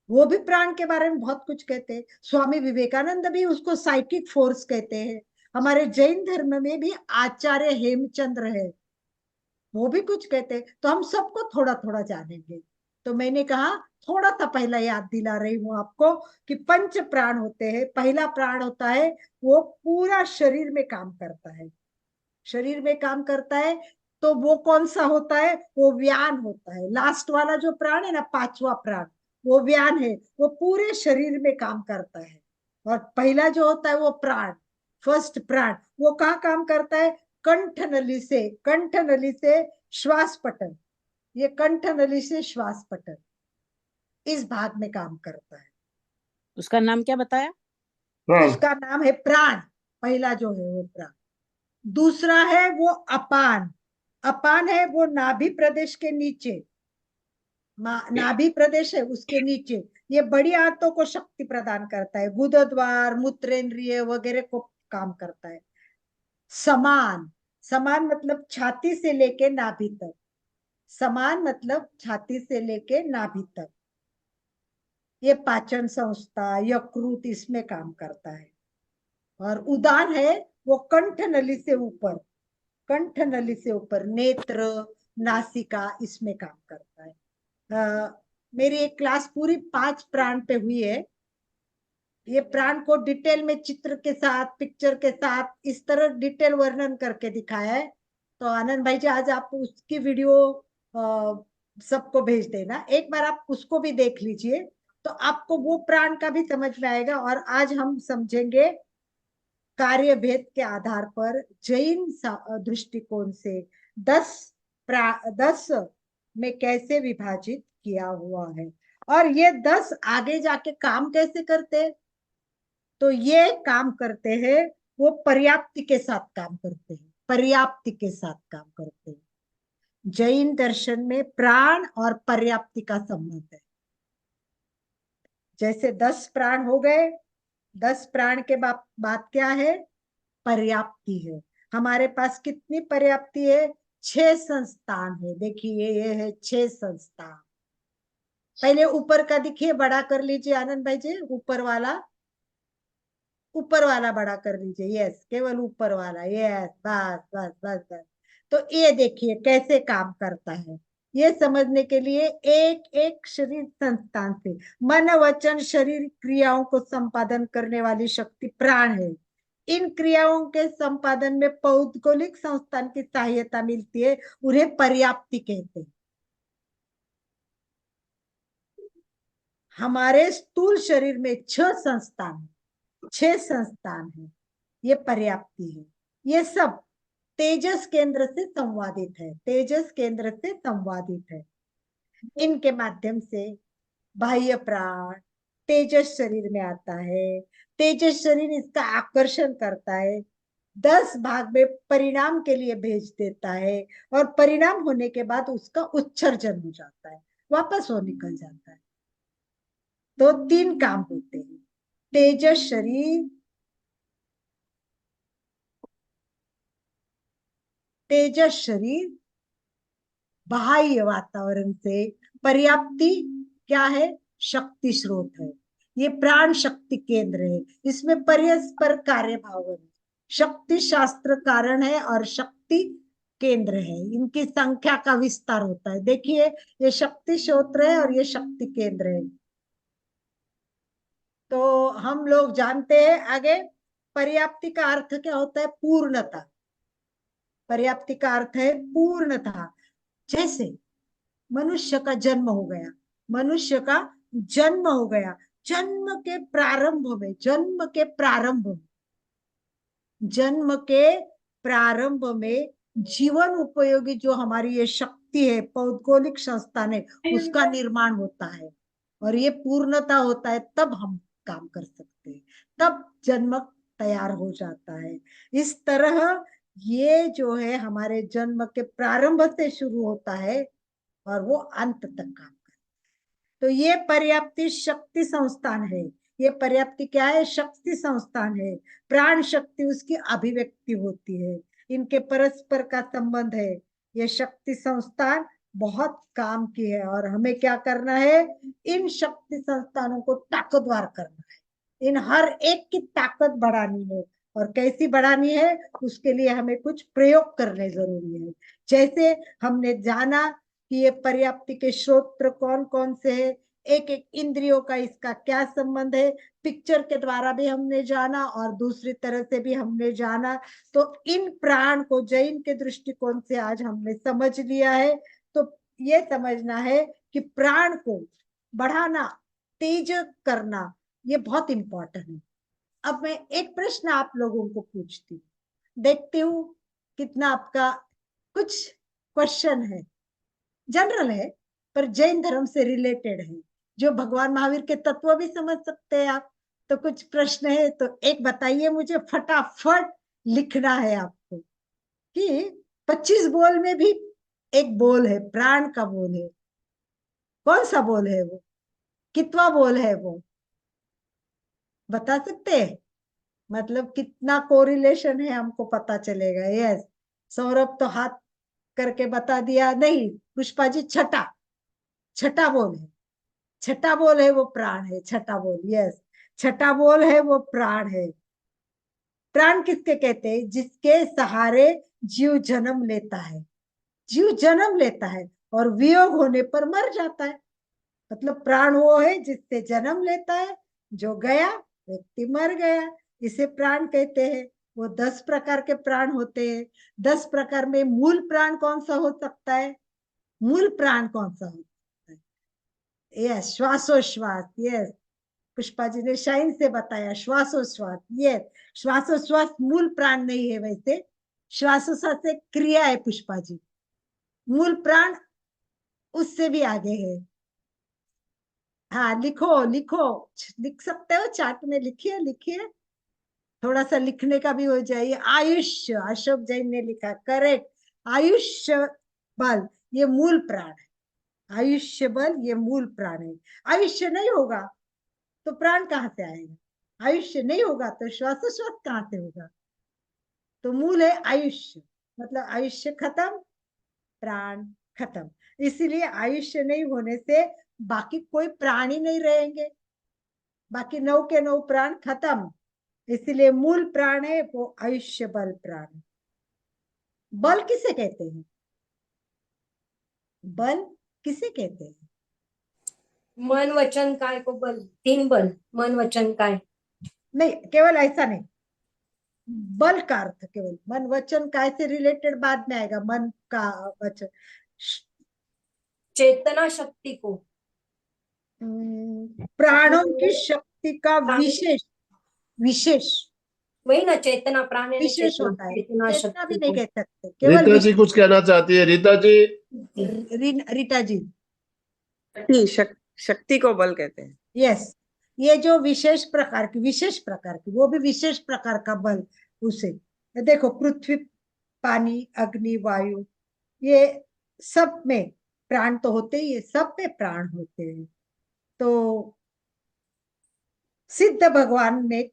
वो भी प्राण के बारे में बहुत कुछ कहते हैं। स्वामी विवेकानंद भी उसको साइकिक फोर्स कहते हैं। हमारे जैन धर्म में भी आचार्य हेमचंद्र है, वो भी कुछ कहते हैं। तो हम सबको थोड़ा थोड़ा जानेंगे। तो मैंने कहा थोड़ा सा पहला याद दिला रही हूं आपको कि पंच प्राण होते हैं। पहला प्राण होता है, वो पूरा शरीर में काम करता है, शरीर में काम करता है। तो वो कौन सा होता है? वो व्यान होता है। लास्ट वाला जो प्राण है ना, 5वां प्राण, वो व्यान है, वो पूरे शरीर में काम करता है। और पहला जो होता है वो प्राण, फर्स्ट प्राण, वो कहाँ काम करता है? कंठ नली से, कंठ नली से श्वास पटल, ये कंठ नली से श्वास पटल, इस भाग में काम करता है। उसका नाम क्या बताया? प्राण। उसका नाम है प्राण। पहला जो है वो प्राण। दूसरा है वो अपान। अपान है वो नाभि प्रदेश के नीचे, नाभि प्रदेश है उसके नीचे, ये बड़ी आंतों को शक्ति प्रदान करता है, गुदद्वार, मूत्रेंद्रिय वगैरह को काम करता है। समान, समान मतलब छाती से लेके नाभि तक, समान मतलब छाती से लेके नाभि तक। ये पाचन संस्था, यकृत, इसमें काम करता है। और उदान है वो कंठ नली से ऊपर, कंठ नली से ऊपर, नेत्र, नासिका, इसमें काम करता है। मेरी एक क्लास पूरी 5 प्राण पे हुई है। ये प्राण को डिटेल में चित्र के साथ, पिक्चर के साथ, इस तरह डिटेल वर्णन करके दिखाया है। तो आनंद भाई जी आज आप उसकी वीडियो सबको भेज देना, एक बार आप उसको भी देख लीजिए तो आपको वो प्राण का भी समझ में आएगा। और आज हम समझेंगे कार्य भेद के आधार पर जैन दृष्टिकोण से 10 में कैसे विभाजित किया हुआ है, और ये 10 आगे जाके काम कैसे करते हैं। तो ये काम करते हैं, वो पर्याप्ति के साथ काम करते हैं, पर्याप्ति के साथ काम करते हैं। जैन दर्शन में प्राण और पर्याप्ति का संबंध है। जैसे 10 प्राण हो गए, 10 प्राण के बाद क्या है, पर्याप्ति है। हमारे पास कितनी पर्याप्ति है, 6 संस्थान है। देखिए ये है 6 संस्थान। पहले ऊपर का दिखिए, बड़ा कर लीजिए आनंद भाई जी, ऊपर वाला, ऊपर वाला बड़ा कर लीजिए। यस, केवल ऊपर वाला, यस, बस बस बस बस। तो ये देखिए कैसे काम करता है। ये समझने के लिए एक एक शरीर संस्थान से मन वचन शरीर क्रियाओं को संपादन करने वाली शक्ति प्राण है। इन क्रियाओं के संपादन में पौद्गोलिक संस्थान की सहायता मिलती है, उन्हें पर्याप्ति कहते हैं। हमारे स्थूल शरीर में 6 संस्थान है, 6 संस्थान है, ये पर्याप्ति है। ये सब तेजस केंद्र से संवादित है, तेजस केंद्र से संवादित है। इनके माध्यम से बाह्य प्राण तेजस शरीर में आता है। तेजस शरीर इसका आकर्षण करता है, 10 भाग में परिणाम के लिए भेज देता है, और परिणाम होने के बाद उसका उत्सर्जन हो जाता है, वापस वो निकल जाता है। तो 3 काम होते हैं। तेजस शरीर, तेजस शरीर बाह्य वातावरण से, पर्याप्ति क्या है, शक्ति स्रोत है। ये प्राण शक्ति केंद्र है, इसमें परस्पर कार्य भाव है। शक्ति शास्त्र कारण है और शक्ति केंद्र है, इनकी संख्या का विस्तार होता है। देखिए ये शक्ति स्रोत है और ये शक्ति केंद्र है। तो हम लोग जानते हैं आगे, पर्याप्ति का अर्थ क्या होता है, पूर्णता। पर्याप्ति का अर्थ है पूर्णता। जैसे मनुष्य का जन्म हो गया, मनुष्य का जन्म हो गया, जन्म के प्रारंभ में, जन्म के प्रारंभ में, जन्म के प्रारंभ में जीवन उपयोगी जो हमारी ये शक्ति है, पौद्गोलिक संस्थान है, उसका निर्माण होता है और ये पूर्णता होता है, तब हम काम कर सकते हैं, तब जन्म तैयार हो जाता है। इस तरह ये जो है हमारे जन्म के प्रारंभ से शुरू होता है और वो अंत तक काम करता है। तो ये पर्याप्ति शक्ति संस्थान है। ये पर्याप्ति क्या है, शक्ति संस्थान है। प्राण शक्ति उसकी अभिव्यक्ति होती है, इनके परस्पर का संबंध है। ये शक्ति संस्थान बहुत काम की है और हमें क्या करना है, इन शक्ति संस्थानों को ताकतवर करना है, इन हर एक की ताकत बढ़ानी है। और कैसी बढ़ानी है, उसके लिए हमें कुछ प्रयोग करने जरूरी है। जैसे हमने जाना कि ये पर्याप्ति के स्रोत कौन कौन से है, एक एक इंद्रियों का इसका क्या संबंध है, पिक्चर के द्वारा भी हमने जाना और दूसरी तरह से भी हमने जाना। तो इन प्राण को जैन के दृष्टिकोण से आज हमने समझ लिया है। तो ये समझना है कि प्राण को बढ़ाना, तेज करना, ये बहुत इंपॉर्टेंट है। अब मैं एक प्रश्न आप लोगों को पूछती हूँ, देखती हूँ कितना आपका कुछ क्वेश्चन है, जनरल है पर जैन धर्म से रिलेटेड है, जो भगवान महावीर के तत्व भी समझ सकते हैं आप। तो कुछ प्रश्न है तो एक बताइए मुझे, फटाफट लिखना है आपको कि 25 बोल में भी एक बोल है, प्राण का बोल है, कौन सा बोल है वो, कितवा बोल है वो, बता सकते हैं? मतलब कितना कोरिलेशन है हमको पता चलेगा। यस, सौरभ तो हाथ करके बता दिया। नहीं, पुष्पा जी छठा, छठा बोल है, छठा बोल है वो प्राण है, छठा बोल, यस, छठा बोल है वो प्राण है। प्राण किसके कहते हैं, जिसके सहारे जीव जन्म लेता है, जीव जन्म लेता है और वियोग होने पर मर जाता है। मतलब प्राण वो है जिससे जन्म लेता है, जो गया व्यक्ति मर गया, इसे प्राण कहते हैं। वो 10 प्रकार के प्राण होते हैं। 10 प्रकार में मूल प्राण कौन सा हो सकता है, मूल प्राण कौन सा होता है? यस, श्वासोश्वास। यस, पुष्पा जी ने शाइन से बताया, श्वासोश्वास। यस, श्वासोश्वास मूल प्राण नहीं है। वैसे श्वासोश्वास एक क्रिया है पुष्पा जी, मूल प्राण उससे भी आगे है। हाँ, लिखो लिखो, लिख सकते हो, चार्ट में लिखिए लिखिए, थोड़ा सा लिखने का भी हो जाइए। आयुष्य, अशोक जैन ने लिखा, करेक्ट। आयुष्य बल ये मूल प्राण है, आयुष्य बल ये मूल प्राण है। आयुष्य नहीं होगा तो प्राण कहाँ से आएगा? आयुष्य नहीं होगा तो श्वासोश्वास कहाँ से होगा? तो मूल है आयुष्य, मतलब आयुष्य खत्म, प्राण खत्म। इसीलिए आयुष्य नहीं होने से बाकी कोई प्राण ही नहीं रहेंगे, बाकी 9 के 9 प्राण खत्म। इसीलिए मूल प्राण है वो आयुष्य बल प्राण है। बल किसे कहते हैं? बल किसे कहते हैं? मन वचन काय को बल, 3 बल, मन वचन काय। नहीं, केवल ऐसा नहीं, बल का अर्थ केवल मन वचन काय से रिलेटेड बाद में आएगा, मन का वचन। चेतना शक्ति को, प्राणों की शक्ति का विशेष विशेष वही ना, चेतना प्राण यानी विशेष चेतना, होता है। चेतना चेतना भी शक्ति नहीं को। कह सकते, केवल रीता जी कुछ कहना चाहती है, रीता जी। रीटा जी। शक्ति को बल कहते हैं। यस, ये जो विशेष प्रकार की वो भी विशेष प्रकार का बल उसे देखो, पृथ्वी, पानी, अग्नि, वायु, ये सब में प्राण तो होते ही है, सब में प्राण होते हैं। तो सिद्ध भगवान में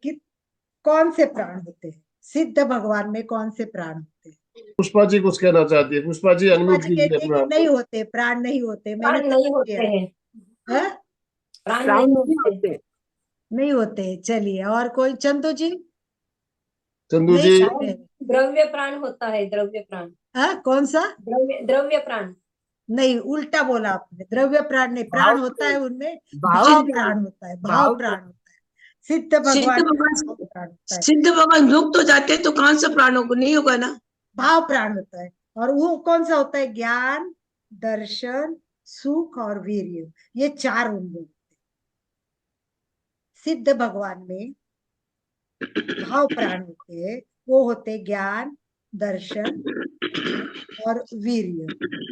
कौन से प्राण होते हैं? सिद्ध भगवान में कौन से प्राण होते हैं? पुष्पा जी कुछ कहना चाहती है, पुष्पा जी अनम्यूट कहती कीजिए है अपने कि आप नहीं को। होते, प्राण नहीं होते, मैंने प्राण तो नहीं किया होते हैं, है? प्राण प्राण नहीं नहीं होते। होते। नहीं होते। चलिए, और कोई? चंदू जी चंदू नहीं जी। सुनते हैं। द्रव्य प्राण होता है, द्रव्य प्राण, हाँ, कौन सा? द्रव्य द्रव्य प्राण। नहीं, उल्टा बोला आपने, द्रव्य प्राण नहीं, प्राण भाव होता है उनमें, भाव भाव प्राण होता है, भाव भाव प्राण होता है। सिद्ध सिद्ध भगवान में भगवान भाव प्राण होता है, सिद्ध भगवान मुक्त हो जाते हैं तो कौन सा प्राणों को नहीं होगा ना? भाव प्राण होता है। और वो कौन सा होता है? ज्ञान, दर्शन, सुख और वीर्य, ये 4 होंगे। सिद्ध भगवान में भाव प्राण होते हैं, वो होते ज्ञान, दर्शन और वीर्य।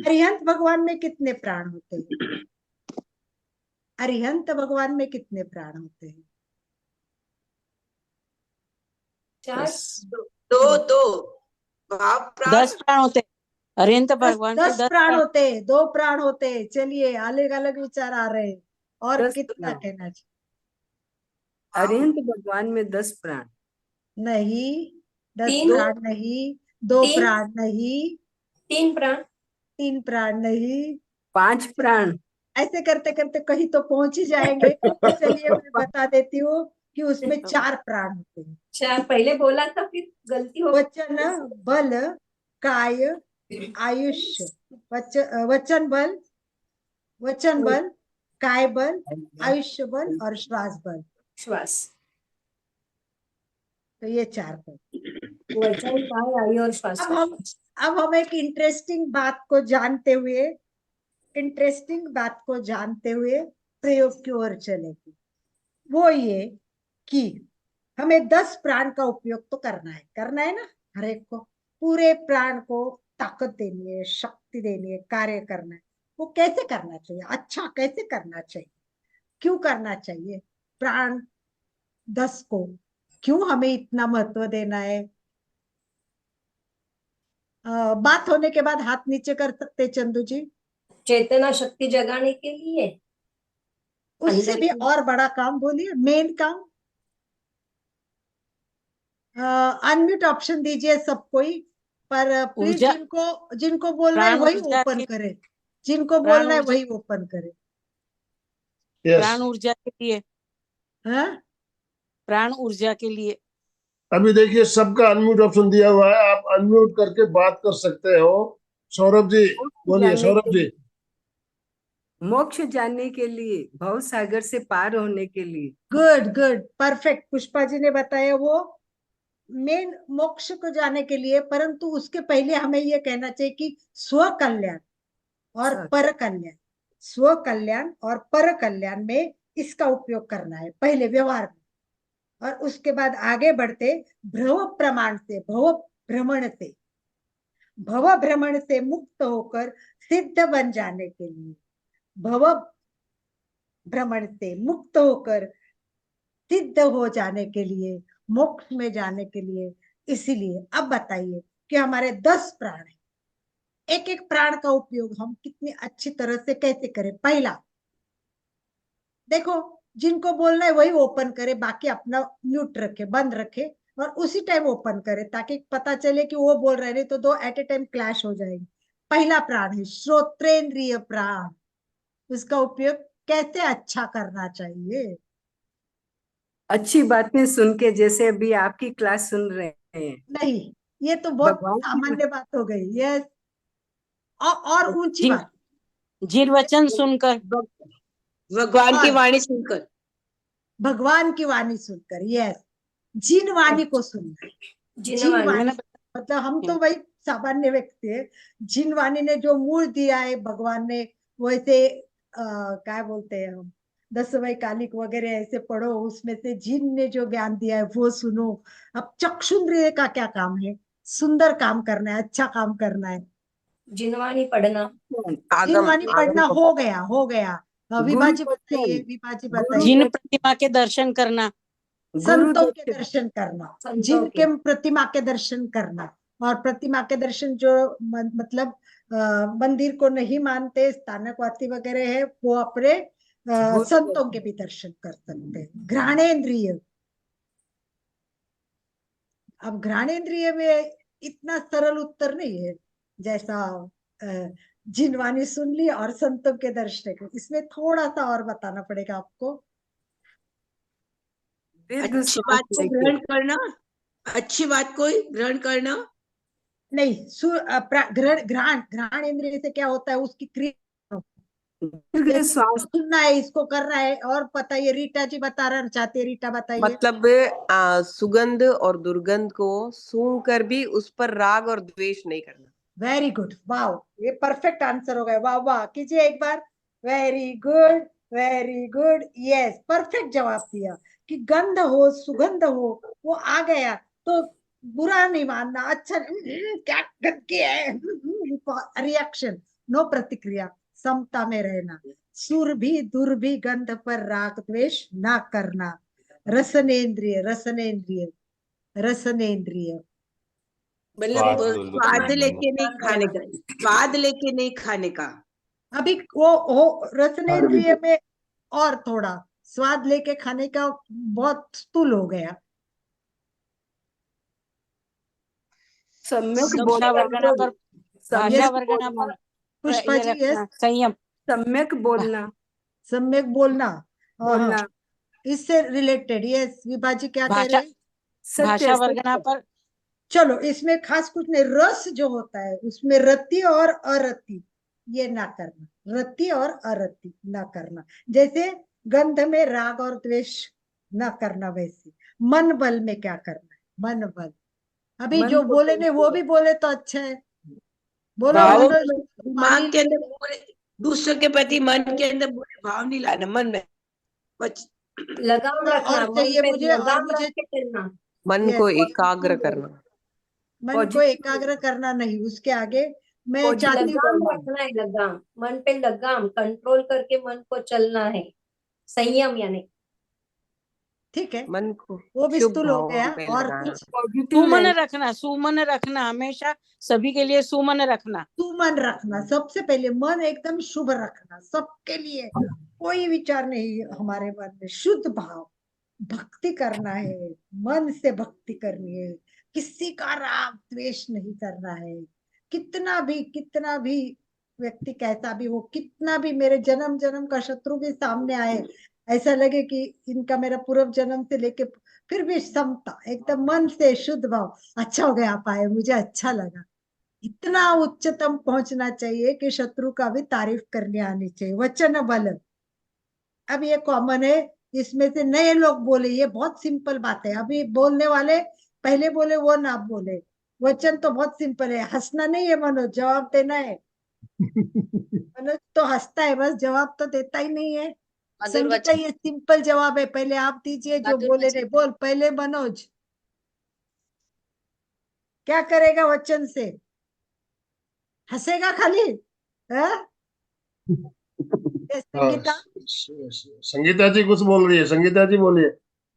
अरिहंत भगवान में कितने प्राण होते हैं? अरिहंत भगवान में कितने प्राण होते हैं? 4 दो दो भाव प्राण 10 प्राण होते हैं। अरिहंत 10 भगवान के 10 प्राण प्राण। होते हैं, 2 प्राण होते हैं। चलिए, अलग अलग विचार आ रहे हैं। और 10 कितना प्राण। कहना चाहिए? अरिहंत भगवान में 10 प्राण। नहीं, 10 तीन। प्राण नहीं, 2 तीन। प्राण नहीं, 3 प्राण, 3 प्राण नहीं। 5 प्राण। ऐसे करते करते कहीं तो पहुंच ही जाएंगे। तो चलिए, मैं बता देती हूँ कि उसमें 4 प्राण होते हैं। 4 पहले बोला था, फिर गलती हो गई। वचन बल, काय, आयुष्य, वचन बल, काय बल, आयुष्य बल और श्वास बल। श्वास, तो ये 4 बल। वचन काय, आयु और श्वास। अब हम एक इंटरेस्टिंग बात को जानते हुए प्रयोग की ओर चलेंगे। वो ये कि हमें 10 प्राण का उपयोग तो करना है ना, हर एक को, पूरे प्राण को ताकत देनी है, शक्ति देनी है, कार्य करना है। वो कैसे करना चाहिए? अच्छा, कैसे करना चाहिए? क्यों करना चाहिए? प्राण 10 को क्यों हमें इतना महत्व देना है? बात होने के बाद हाथ नीचे कर सकते चंदू जी। चेतना शक्ति जगाने के लिए, उससे अंदर भी की- और बड़ा काम बोलिए, मेन काम। अनम्यूट ऑप्शन दीजिए सब कोई, पर प्लीज ऊर्जा, जिनको बोलना है प्राण वही ऊर्जा ओपन के, करे, जिनको प्राण बोलना है ऊर्जा, वही ओपन करे। यस, प्राण ऊर्जा के लिए, हाँ, प्राण ऊर्जा के लिए। अभी देखिए सबका अनम्यूट ऑप्शन दिया हुआ है, आप अनम्यूट करके बात कर सकते हो। सौरभ जी बोलिए, जानने सौरभ के जी। लिए, मोक्ष जानने के लिए, भव सागर से पार होने के लिए। Good good, perfect. Pushpa ji ने बताया वो मेन मोक्ष को जाने के लिए, परंतु उसके पहले हमें ये कहना चाहिए कि स्व कल्याण, और सच। पर कल्याण, स्व कल्याण और पर कल्याण में इसका उपयोग करना है पहले व्यवहार में, और उसके बाद आगे बढ़ते भ्रव प्रमाण से, भव भ्रमण से, भव भ्रमण से मुक्त होकर सिद्ध बन जाने के लिए, भव भ्रमण से मुक्त होकर सिद्ध हो जाने के लिए, मोक्ष में जाने के लिए। इसीलिए अब बताइए कि हमारे 10 प्राण हैं, एक एक प्राण का उपयोग हम कितनी अच्छी तरह से कैसे करें। पहला देखो, जिनको बोलना है वही ओपन करे, बाकी अपना म्यूट रखे, बंद रखे, और उसी टाइम ओपन करे, ताकि पता चले कि वो बोल रहे, नहीं तो दो एट ए टाइम क्लैश हो जाएंगे। पहला प्राण है श्रोत्रेंद्रिय प्राण, उसका उपयोग कैसे अच्छा करना चाहिए। अच्छी बातें सुन के, जैसे अभी आपकी क्लास सुन रहे हैं, नहीं, ये तो बहुत भगवान की सामान्य बात हो गई। ये और ऊंची जिन बात, जिन वचन सुनकर, भगवान की और वाणी सुनकर, भगवान की वाणी सुनकर, यस, जिन वाणी को सुनना, जिन जिनवाणी वाणी, मैंने मतलब हम तो वही सामान्य व्यक्ति है, जिन वाणी ने जो मूल दिया है भगवान ने, वैसे क्या बोलते हैं हम, दसवें कालिक वगैरह ऐसे पढ़ो, उसमें से जिन ने जो ज्ञान दिया है वो सुनो। अब चक्षुन्द्रिय का क्या काम है, सुंदर काम करना है, अच्छा काम करना है। जिनवाणी पढ़ना, जिनवाणी पढ़ना हो गया, हो गया। विभा गुरु जी बताइए, दर्शन, विभा जी गुरु बताइए। जिन दर्शन, प्रतिमा के दर्शन करना, गुरु संतों के दर्शन, दर्शन करना, संतों जिनके के। प्रतिमा के दर्शन करना, और प्रतिमा के दर्शन जो मतलब मंदिर को नहीं मानते, स्थानकवासी वगैरह है, वो अपने गुरु संतों के दर्शन। भी दर्शन कर सकते हैं। घ्राणेन्द्रिय, अब घ्राणेन्द्रिय में इतना सरल उत्तर नहीं है, जैसा जिनवानी सुन ली और संतों के दर्शन, इसमें थोड़ा सा और बताना पड़ेगा आपको। दीर्घ अच्छी श्वास बात को लेके, ग्रहण करना, अच्छी बात को ग्रहण करना, नहीं, घ्राण घ्राण इंद्रिय से क्या होता है, उसकी क्रिया, दीर्घ जैसे श्वास, इसको सुनना है, इसको करना है। और पता है, रीटा जी बता रहा चाहते हैं, रीटा बताइए। मतलब सुगंध और दुर्गंध को सूंघ कर भी उस पर राग और द्वेष नहीं करना। वेरी गुड, वाह, ये परफेक्ट आंसर हो गया। वाह वाह कीजिए एक बार, very good, very good, yes, perfect जवाब दिया कि गंध हो, सुगंध हो, वो आ गया तो बुरा नहीं मानना, अच्छा क्या गंदगी है, रिएक्शन, नो प्रतिक्रिया, समता में रहना। सुर भी दुर भी गंध पर राग द्वेष ना करना। रसनेन्द्रिय, रसनेन्द्रिय, रसनेन्द्रिय, मतलब स्वाद स्वाद लेके नहीं खाने का, स्वाद लेके नहीं खाने का। अभी वो रसनेन्द्रिय में और थोड़ा स्वाद लेके खाने का बहुत स्थूल हो गया। सम्यक भाषा बोलना, वर्गना पर, भाषा यस सम्यक वर्गना बोलना, पर पुष्पा ये जी, यस, रखना, संयम। सम्यक बोलना, सम्यक बोलना, हाँ हाँ, बोलना, इससे रिलेटेड, यस, विभा जी क्या कह रहे भाषा, हैं। सत्य भाषा वर्गना सत्य, पर, चलो, इसमें खास कुछ नहीं, रस जो होता है उसमें रति और अरति ये ना करना, रति और अरति ना करना। जैसे गंध में राग और द्वेष ना करना, वैसे मन बल में क्या करना है, मन बल। अभी मन जो को बोले नहीं वो भी बोले तो अच्छा है, बोलो भावों बोलो, में, पानी दिमाग के अंदर पूरे दूसरों के प्रति मन के अंदर बुरे भाव नहीं लाना, मन में बच लगाम थोड़ा रखना, और मन चाहिए पे मुझे, और लगाम मुझे, रख के चलना। मन यस, को एकाग्र करना। मन को पॉजिटिव एकाग्र करना नहीं, उसके आगे मैं पॉजिटिव चाहती हूँ, लगाम बोलना, रखना है, लगाम, मन पे लगाम, कंट्रोल करके मन को चलना है, संयम यानी। ठीक है, मन को वो भी शुभ स्थूल हो गया। भाव में और लगाना। कुछ, पॉजिटिव सुमन रहना, रखना, सुमन रखना, हमेशा सभी के लिए सुमन रखना। सुमन रखना, सबसे पहले मन एकदम शुभ रखना, सबके लिए कोई विचार नहीं हमारे मन में, शुद्ध भाव, भक्ति करना है, मन से भक्ति करनी है, किसी का राग द्वेष नहीं करना है। कितना भी व्यक्ति कैसा भी हो, कितना भी मेरे जन्म जन्म का शत्रु भी सामने आए, ऐसा लगे कि इनका मेरा पूर्व जन्म से लेके, फिर भी समता, एकदम मन से शुद्ध भाव, अच्छा हो गया आप आए, मुझे अच्छा लगा, इतना उच्चतम पहुंचना चाहिए कि शत्रु का भी तारीफ करने आनी चाहिए। वचन बल, अब ये कॉमन है, इसमें से नए लोग बोले, ये बहुत सिंपल बात है, अभी बोलने वाले पहले बोले वो ना बोले। वचन तो बहुत सिंपल है, हंसना नहीं है मनोज, जवाब देना है। मनोज तो हंसता है, बस जवाब तो देता ही नहीं है। मधुर संगीता, वचन, ये सिंपल जवाब है, पहले आप दीजिए जो मधुर बोले वचन। नहीं। बोल पहले मनोज, क्या करेगा वचन से? हंसेगा खाली? हाँ? ये हाँ, संगीता, संगीता जी कुछ बोल रही है, संगीता जी बोलिए।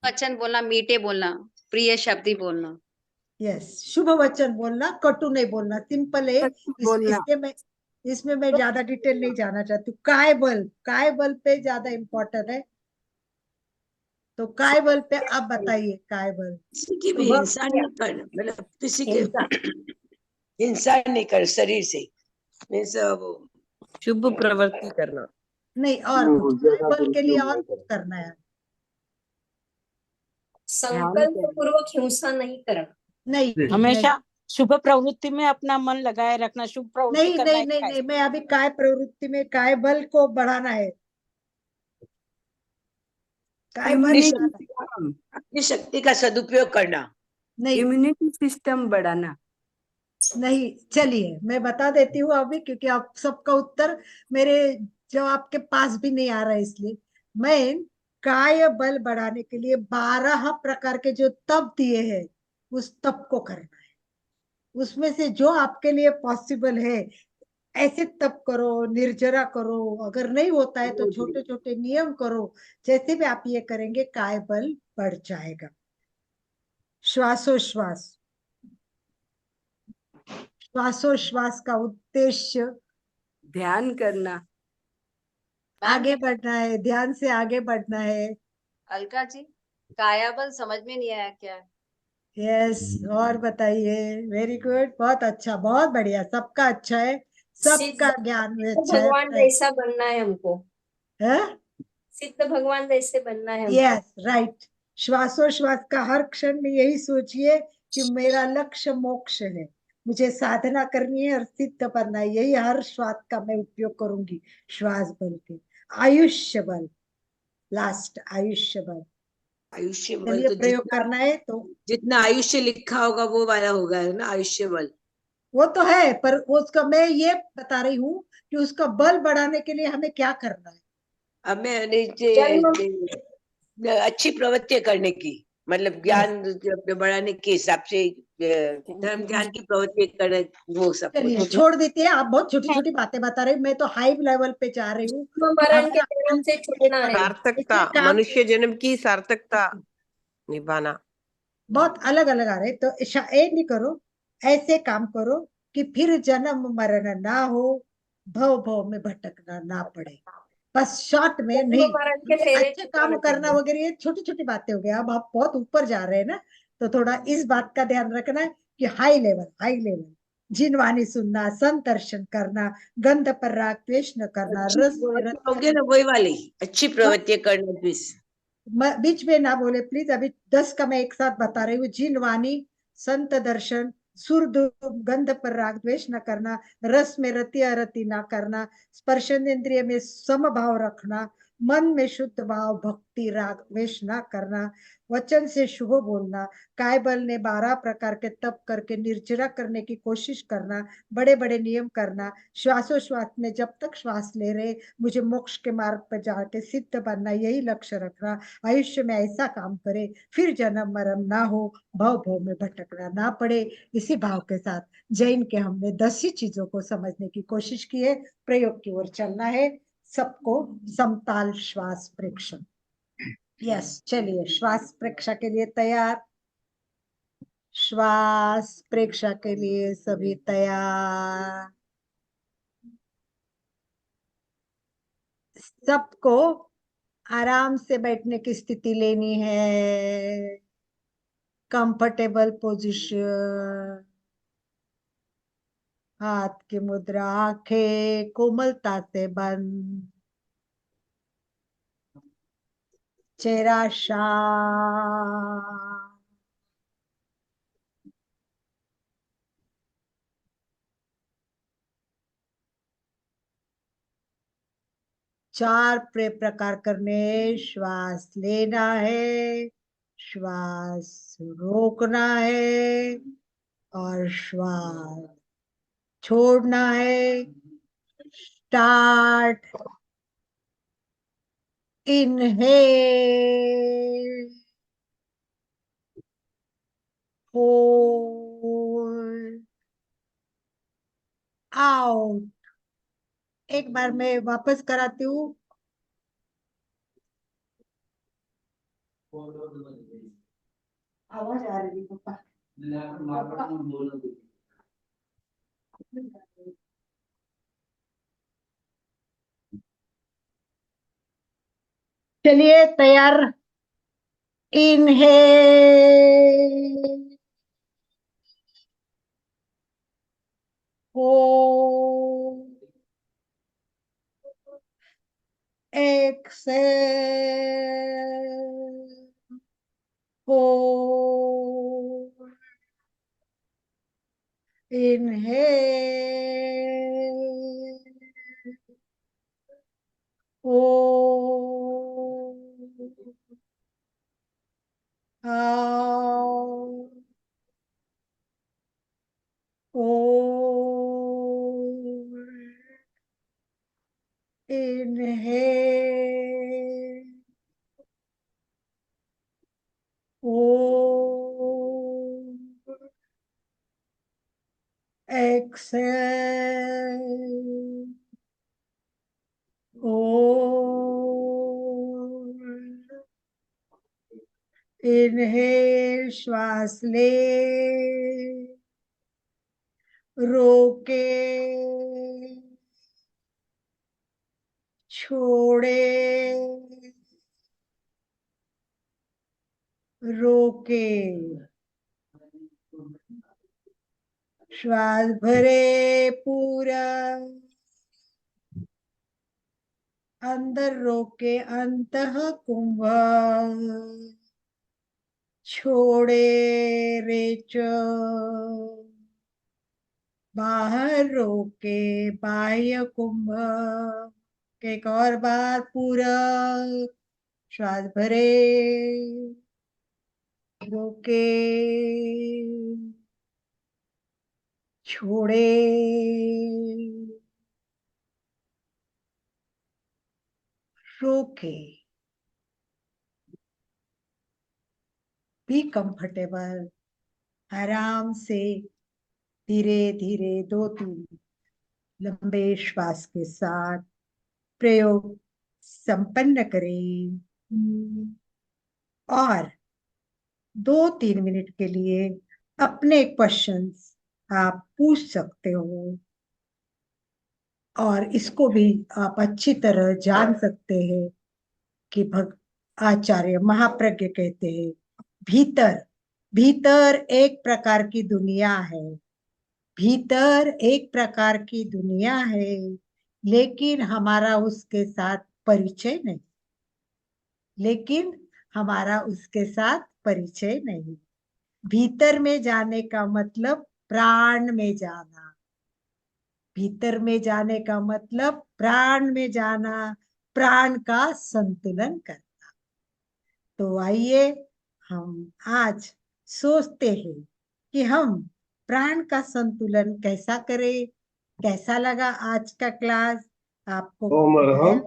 वचन बोलना, मीठे बोलना, प्रिय शब्दी बोलना। यस, शुभ वचन बोलना, कटु नहीं बोलना, सिंपल है। बोलना। इसमें मैं ज्यादा डिटेल नहीं जाना चाहती हूँ। काय बल पे ज्यादा इम्पोर्टेंट है, तो काय बल पे आप बताइए। काय बल किसी की भी शुभ हिंसा क्रिया, नहीं करना, मतलब किसी के हिंसा, हिंसा नहीं कर शरीर से, मीन्स वो शुभ प्रवृत्ति करना। नहीं, और कुछ काय बल के लिए और कुछ करना है? ध्यान संकल्प करना। पूर्वक हिंसा नहीं करना, नहीं नहीं हमेशा शुभ प्रवृत्ति में अपना मन लगाए रखना, शुभ प्रवृत्ति नहीं करना नहीं एक नहीं है। नहीं, मैं अभी काय प्रवृत्ति में काय बल को बढ़ाना है। काय बल अपनी बढ़ाना है। शक्ति, अपनी शक्ति का सदुपयोग करना। नहीं इम्यूनिटी सिस्टम बढ़ाना। नहीं, चलिए मैं बता देती हूँ अभी, क्योंकि आप सबका उत्तर मेरे जवाब के पास भी नहीं आ रहा है, इसलिए मैं काय बल बढ़ाने के लिए 12 प्रकार के जो तप दिए हैं, उस तप को करना है। उसमें से जो आपके लिए पॉसिबल है, ऐसे तप करो, निर्जरा करो, अगर नहीं होता है तो छोटे छोटे नियम करो। जैसे भी आप ये करेंगे, काय बल बढ़ जाएगा। श्वासोश्वास, श्वासोश्वास का उद्देश्य ध्यान करना। आगे बढ़ना है, ध्यान से आगे बढ़ना है। अलका जी, कायाबल समझ में नहीं आया क्या? यस, और बताइए। वेरी गुड, बहुत अच्छा, बहुत बढ़िया, सबका अच्छा है, सबका सिद्ध ज्ञान में सिद्ध अच्छा भगवान है। जैसा बनना है हमको, सिद्ध भगवान जैसे बनना है हमको। Yes, right. श्वासोश्वास का हर क्षण में यही सोचिए कि मेरा लक्ष्य मोक्ष है, मुझे साधना करनी है और सिद्ध बनना है। यही हर श्वास का मैं उपयोग करूंगी, श्वास बल के। आयुष्य बल, लास्ट आयुष्य बल, आयुष्य बल चलिए तो प्रयोग करना है तो। जितना आयुष्य लिखा होगा वो वाला होगा, है ना, आयुष्य बल। वो तो है, पर उसका मैं ये बता रही हूँ कि उसका बल बढ़ाने के लिए हमें क्या करना है। अब मैं जन्म अच्छी प्रवृत्ति करने की, मतलब यस, ज्ञान बढ़ाने के हिसाब से धर्म ध्यान की प्रवृत्ति करना, वो सब चलिए कुछ। छोड़ देती है, आप बहुत छोटी छोटी बातें बता रहे हो, मैं तो हाई लेवल पे जा रही हूँ। मरण के हमारा जन्म मन से एक छूटना है। सार्थकता, ऐसे काम मनुष्य जन्म की सार्थकता निभाना। बहुत अलग अलग आ रहे, तो एक नहीं करो, ऐसे काम करो कि फिर जन्म मरण ना हो, भव भव में भटकना ना पड़े। बस शॉर्ट में जन्म नहीं, मरण के हमें फेरे अच्छे काम छुपाने करना चाहिए। वगैरह ये छोटी छोटी बातें हो गई। अब आप बहुत ऊपर जा रहे हैं ना, तो थोड़ा इस बात का ध्यान रखना है कि हाई लेवल जिनवाणी सुनना, संतर्शन करना, गंध पर राग द्वेष न करना, अच्छी रस में प्रवृत्ति रति होगी ना, वही वाली अच्छी प्रवृत्ति करना प्लीज। बीच में ना बोले प्लीज, अभी 10 का मैं एक साथ बता रही हूँ। जिन वाणी, संत दर्शन, सुर गंध पर राग द्वेष न करना, रस में रति अरति ना करना, स्पर्शेंद्रिय में समभाव रखना, मन में शुद्ध भाव भक्ति राग द्वेष ना करना, वचन से शुभ बोलना, काय बल ने 12 प्रकार के तप करके निर्जरा करने की कोशिश करना, बड़े बड़े नियम करना, श्वासोश्वास में जब तक श्वास ले रहे मुझे मोक्ष के मार्ग पर जाके सिद्ध बनना, यही लक्ष्य रखना। आयुष्य में ऐसा काम करे, फिर जन्म मरण ना हो, भव भव में भटकना ना पड़े। इसी भाव के साथ जैन के हमने 10 ही चीजों को समझने की कोशिश की है। प्रयोग की ओर चलना है सबको। समताल श्वास प्रेक्षण। यस, चलिए श्वास प्रेक्षा के लिए तैयार। श्वास प्रेक्षा के लिए सभी तैयार। सबको आराम से बैठने की स्थिति लेनी है, कंफर्टेबल पोजीशन, हाथ की मुद्रा, आंखें कोमलता से बंद, चेहरा शांत। चार प्रकार करने, श्वास लेना है, श्वास रोकना है और श्वास छोड़ना है। Start. Inhale. Hold. Out. एक बार मैं वापस कराती हूँ. आवाज आ रही है पापा. चलिए तैयार. Inhale. Hold. Exhale. Hold. Inhale. Hold. Out. Hold. Inhale. Hold. Exhale. Hold. Inhale, श्वास ले. रोके. छोड़े. रोके. श्वास भरे पूरा. अंदर रोके अंतः कुंभ. छोड़े रेच. बाहर रोके बाह्य कुंभ. एक और बार पूरा. श्वास भरे. रोके. छोड़े. रोके. Be comfortable. आराम से धीरे धीरे 2-3 लंबे श्वास के साथ प्रयोग संपन्न करें. और 2-3 मिनट के लिए अपने क्वेश्चंस आप पूछ सकते हो. और इसको भी आप अच्छी तरह जान सकते हैं कि आचार्य महाप्रज्ञ कहते हैं भीतर भीतर एक प्रकार की दुनिया है. भीतर एक प्रकार की दुनिया है, लेकिन हमारा उसके साथ परिचय नहीं. लेकिन हमारा उसके साथ परिचय नहीं. भीतर में जाने का मतलब प्राण में जाना. भीतर में जाने का मतलब प्राण में जाना, प्राण का संतुलन करना. तो आइए हम आज सोचते हैं कि हम प्राण का संतुलन कैसा करें. कैसा लगा आज का क्लास आपको? ओम अरहम.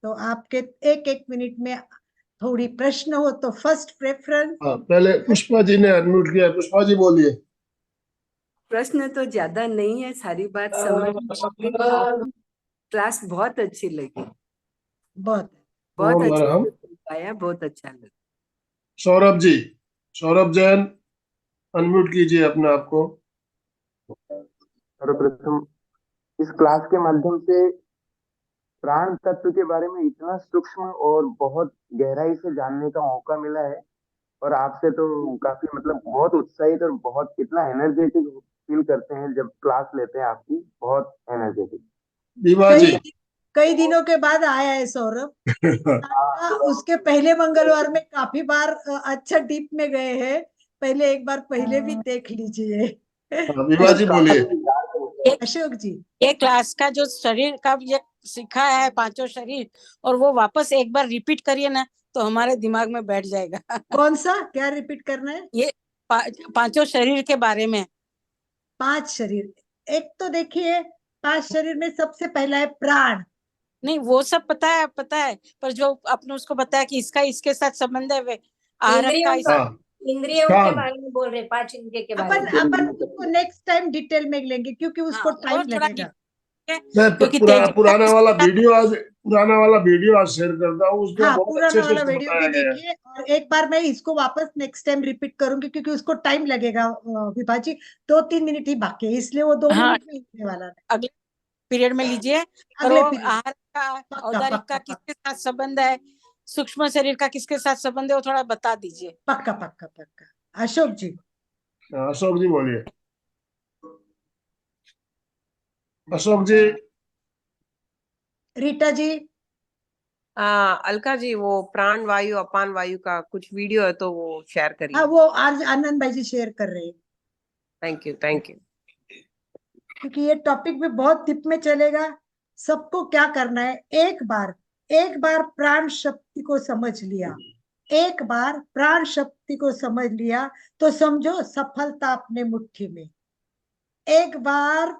तो आपके 1-1 मिनट में थोड़ी प्रश्न हो तो फर्स्ट प्रेफरेंस. हाँ, पहले पुष्पा जी ने अनम्यूट किया. पुष्पा जी बोलिए. प्रश्न तो ज्यादा नहीं है, सारी बात समझ में आपको क्लास बहुत अच्छी लगी. बहुत बहुत ओम अच्छा अरहम. आया, बहुत अच्छा लगा. सौरभ जी, सौरभ जैन, अनम्यूट कीजिए अपने आप को. सर्वप्रथम इस क्लास के माध्यम से प्राण तत्व के बारे में इतना सूक्ष्म और बहुत गहराई से जानने का मौका मिला है. और आपसे तो काफी मतलब बहुत उत्साहित और बहुत इतना एनर्जेटिक फील करते हैं जब क्लास लेते हैं आपकी. बहुत एनर्जेटिक. दीवा जी. कई दिनों के बाद आया है सौरभ. उसके पहले मंगलवार में काफी बार अच्छा डीप में गए हैं. पहले एक बार पहले भी देख लीजिए. दीवा जी बोलिए. अशोक जी, ये क्लास का जो शरीर का ये सीखा है 5 शरीर, और वो वापस एक बार रिपीट करिए ना तो हमारे दिमाग में बैठ जाएगा. कौन सा क्या रिपीट करना है? ये 5 शरीर के बारे में. 5 शरीर. एक तो देखिए पांच शरीर में सबसे पहला है प्राण। नहीं वो सब पता है पर जो आपने उसको बताया कि इसका इसके साथ संबंध है वे आहरण का इंद्रियों का हाँ इंद्रियों के कान बारे में बोल रहे, 5 इंद्रिय के बारे अपन में। अपन उसको नेक्स्ट टाइम डिटेल में लेंगे क्योंकि उसको हाँ, टाइम और थोड़ा लगेगा। है मैं क्योंकि पुराना तेज पुराना वाला वीडियो आज शेयर करता हूँ, उसमें हाँ, बहुत अच्छे पुराना से वाला उसको वीडियो बताया भी गया है। देखिए और एक बार मैं इसको वापस नेक्स्ट टाइम रिपीट करूंगी क्योंकि उसको टाइम लगेगा विभा जी, 2-3 मिनट ही बाकी है, इसलिए वो 2 हाँ मिनट में होने वाला है। अगले पीरियड में लीजिए। और अगले वो पीरियड आहार का पक्का औदारिक का पक्का पक्का किसके साथ संबंध है, सूक्ष्म शरीर का किसके साथ संबंध है, वो थोड़ा बता दीजिए। पक्का पक्का पक्का। अशोक जी। अशोक जी बोलिए। अशोक जी। रीटा जी। अलका जी वो प्राण वायु अपान वायु का कुछ वीडियो है तो वो शेयर हाँ, करिए। वो आज आनंद भाई जी शेयर कर रहे हैं थैंक यू। क्योंकि ये टॉपिक भी बहुत डीप में चलेगा। सबको क्या करना है, एक बार प्राण शक्ति को समझ लिया, एक बार प्राण शक्ति को समझ लिया तो समझो सफलता अपने मुट्ठी में। एक बार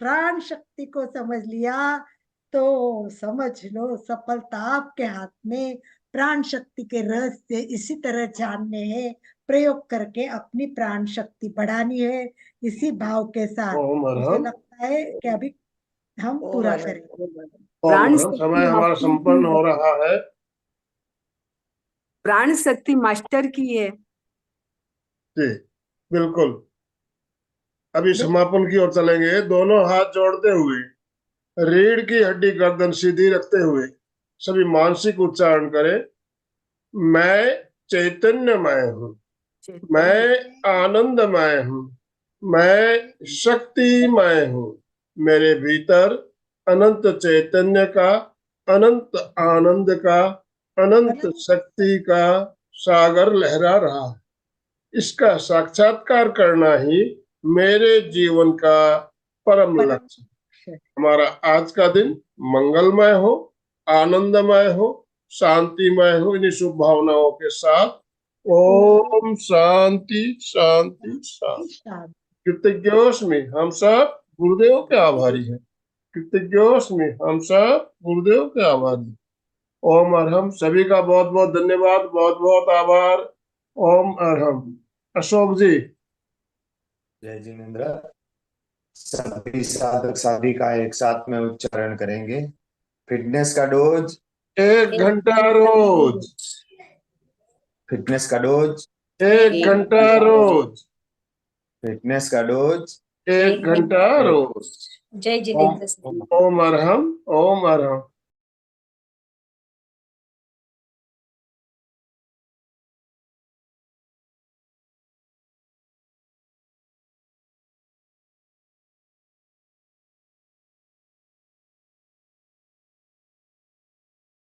प्राण शक्ति को समझ लिया तो समझ लो सफलता आपके हाथ में। प्राण शक्ति के रहस्य इसी तरह जानने हैं, प्रयोग करके अपनी प्राण शक्ति बढ़ानी है। इसी भाव के साथ ओम मुझे अर्हम। लगता है कि अभी हम ओम पूरा हर करेंगे। ओम प्राण अर्हम। समय शक्ति हमारा मास्टर संपन्न की हो है, रहा है। प्राण शक्ति मास्टर की है। जी बिल्कुल। अभी दे- समापन की ओर चलेंगे। दोनों हाथ जोड़ते हुए, रीढ़ की हड्डी गर्दन सीधी रखते हुए सभी मानसिक उच्चारण करें। मैं चैतन्यमय हूँ, मैं आनंदमय हूँ, मैं शक्तिमय हूँ। मेरे भीतर अनंत चैतन्य का, अनंत आनंद का, अनंत शक्ति का सागर लहरा रहा है। इसका साक्षात्कार करना ही मेरे जीवन का परम परम लक्ष्य है। हमारा आज का दिन मंगलमय हो, आनंदमय हो, शांतिमय हो। इन्हीं शुभ भावनाओं के साथ ओम शांति शांति शांति। शांति। कृतज्ञोस्मि, हम सब गुरुदेव के आभारी हैं। कृतज्ञोस्मि, हम सब गुरुदेव के आभारी हैं। ओम अर्हम। सभी का बहुत बहुत धन्यवाद, बहुत बहुत आभार। ओम अर्हम। अशोक जी। जय जिनेन्द्र। सभी साधक साधिका एक साथ में उच्चारण करेंगे। फिटनेस का डोज 1 घंटा रोज। फिटनेस का डोज 1 घंटा रोज। फिटनेस का डोज 1 घंटा रोज। जय ओम जिनेन्द्र। ओम अर्हम। ओम अर्हम।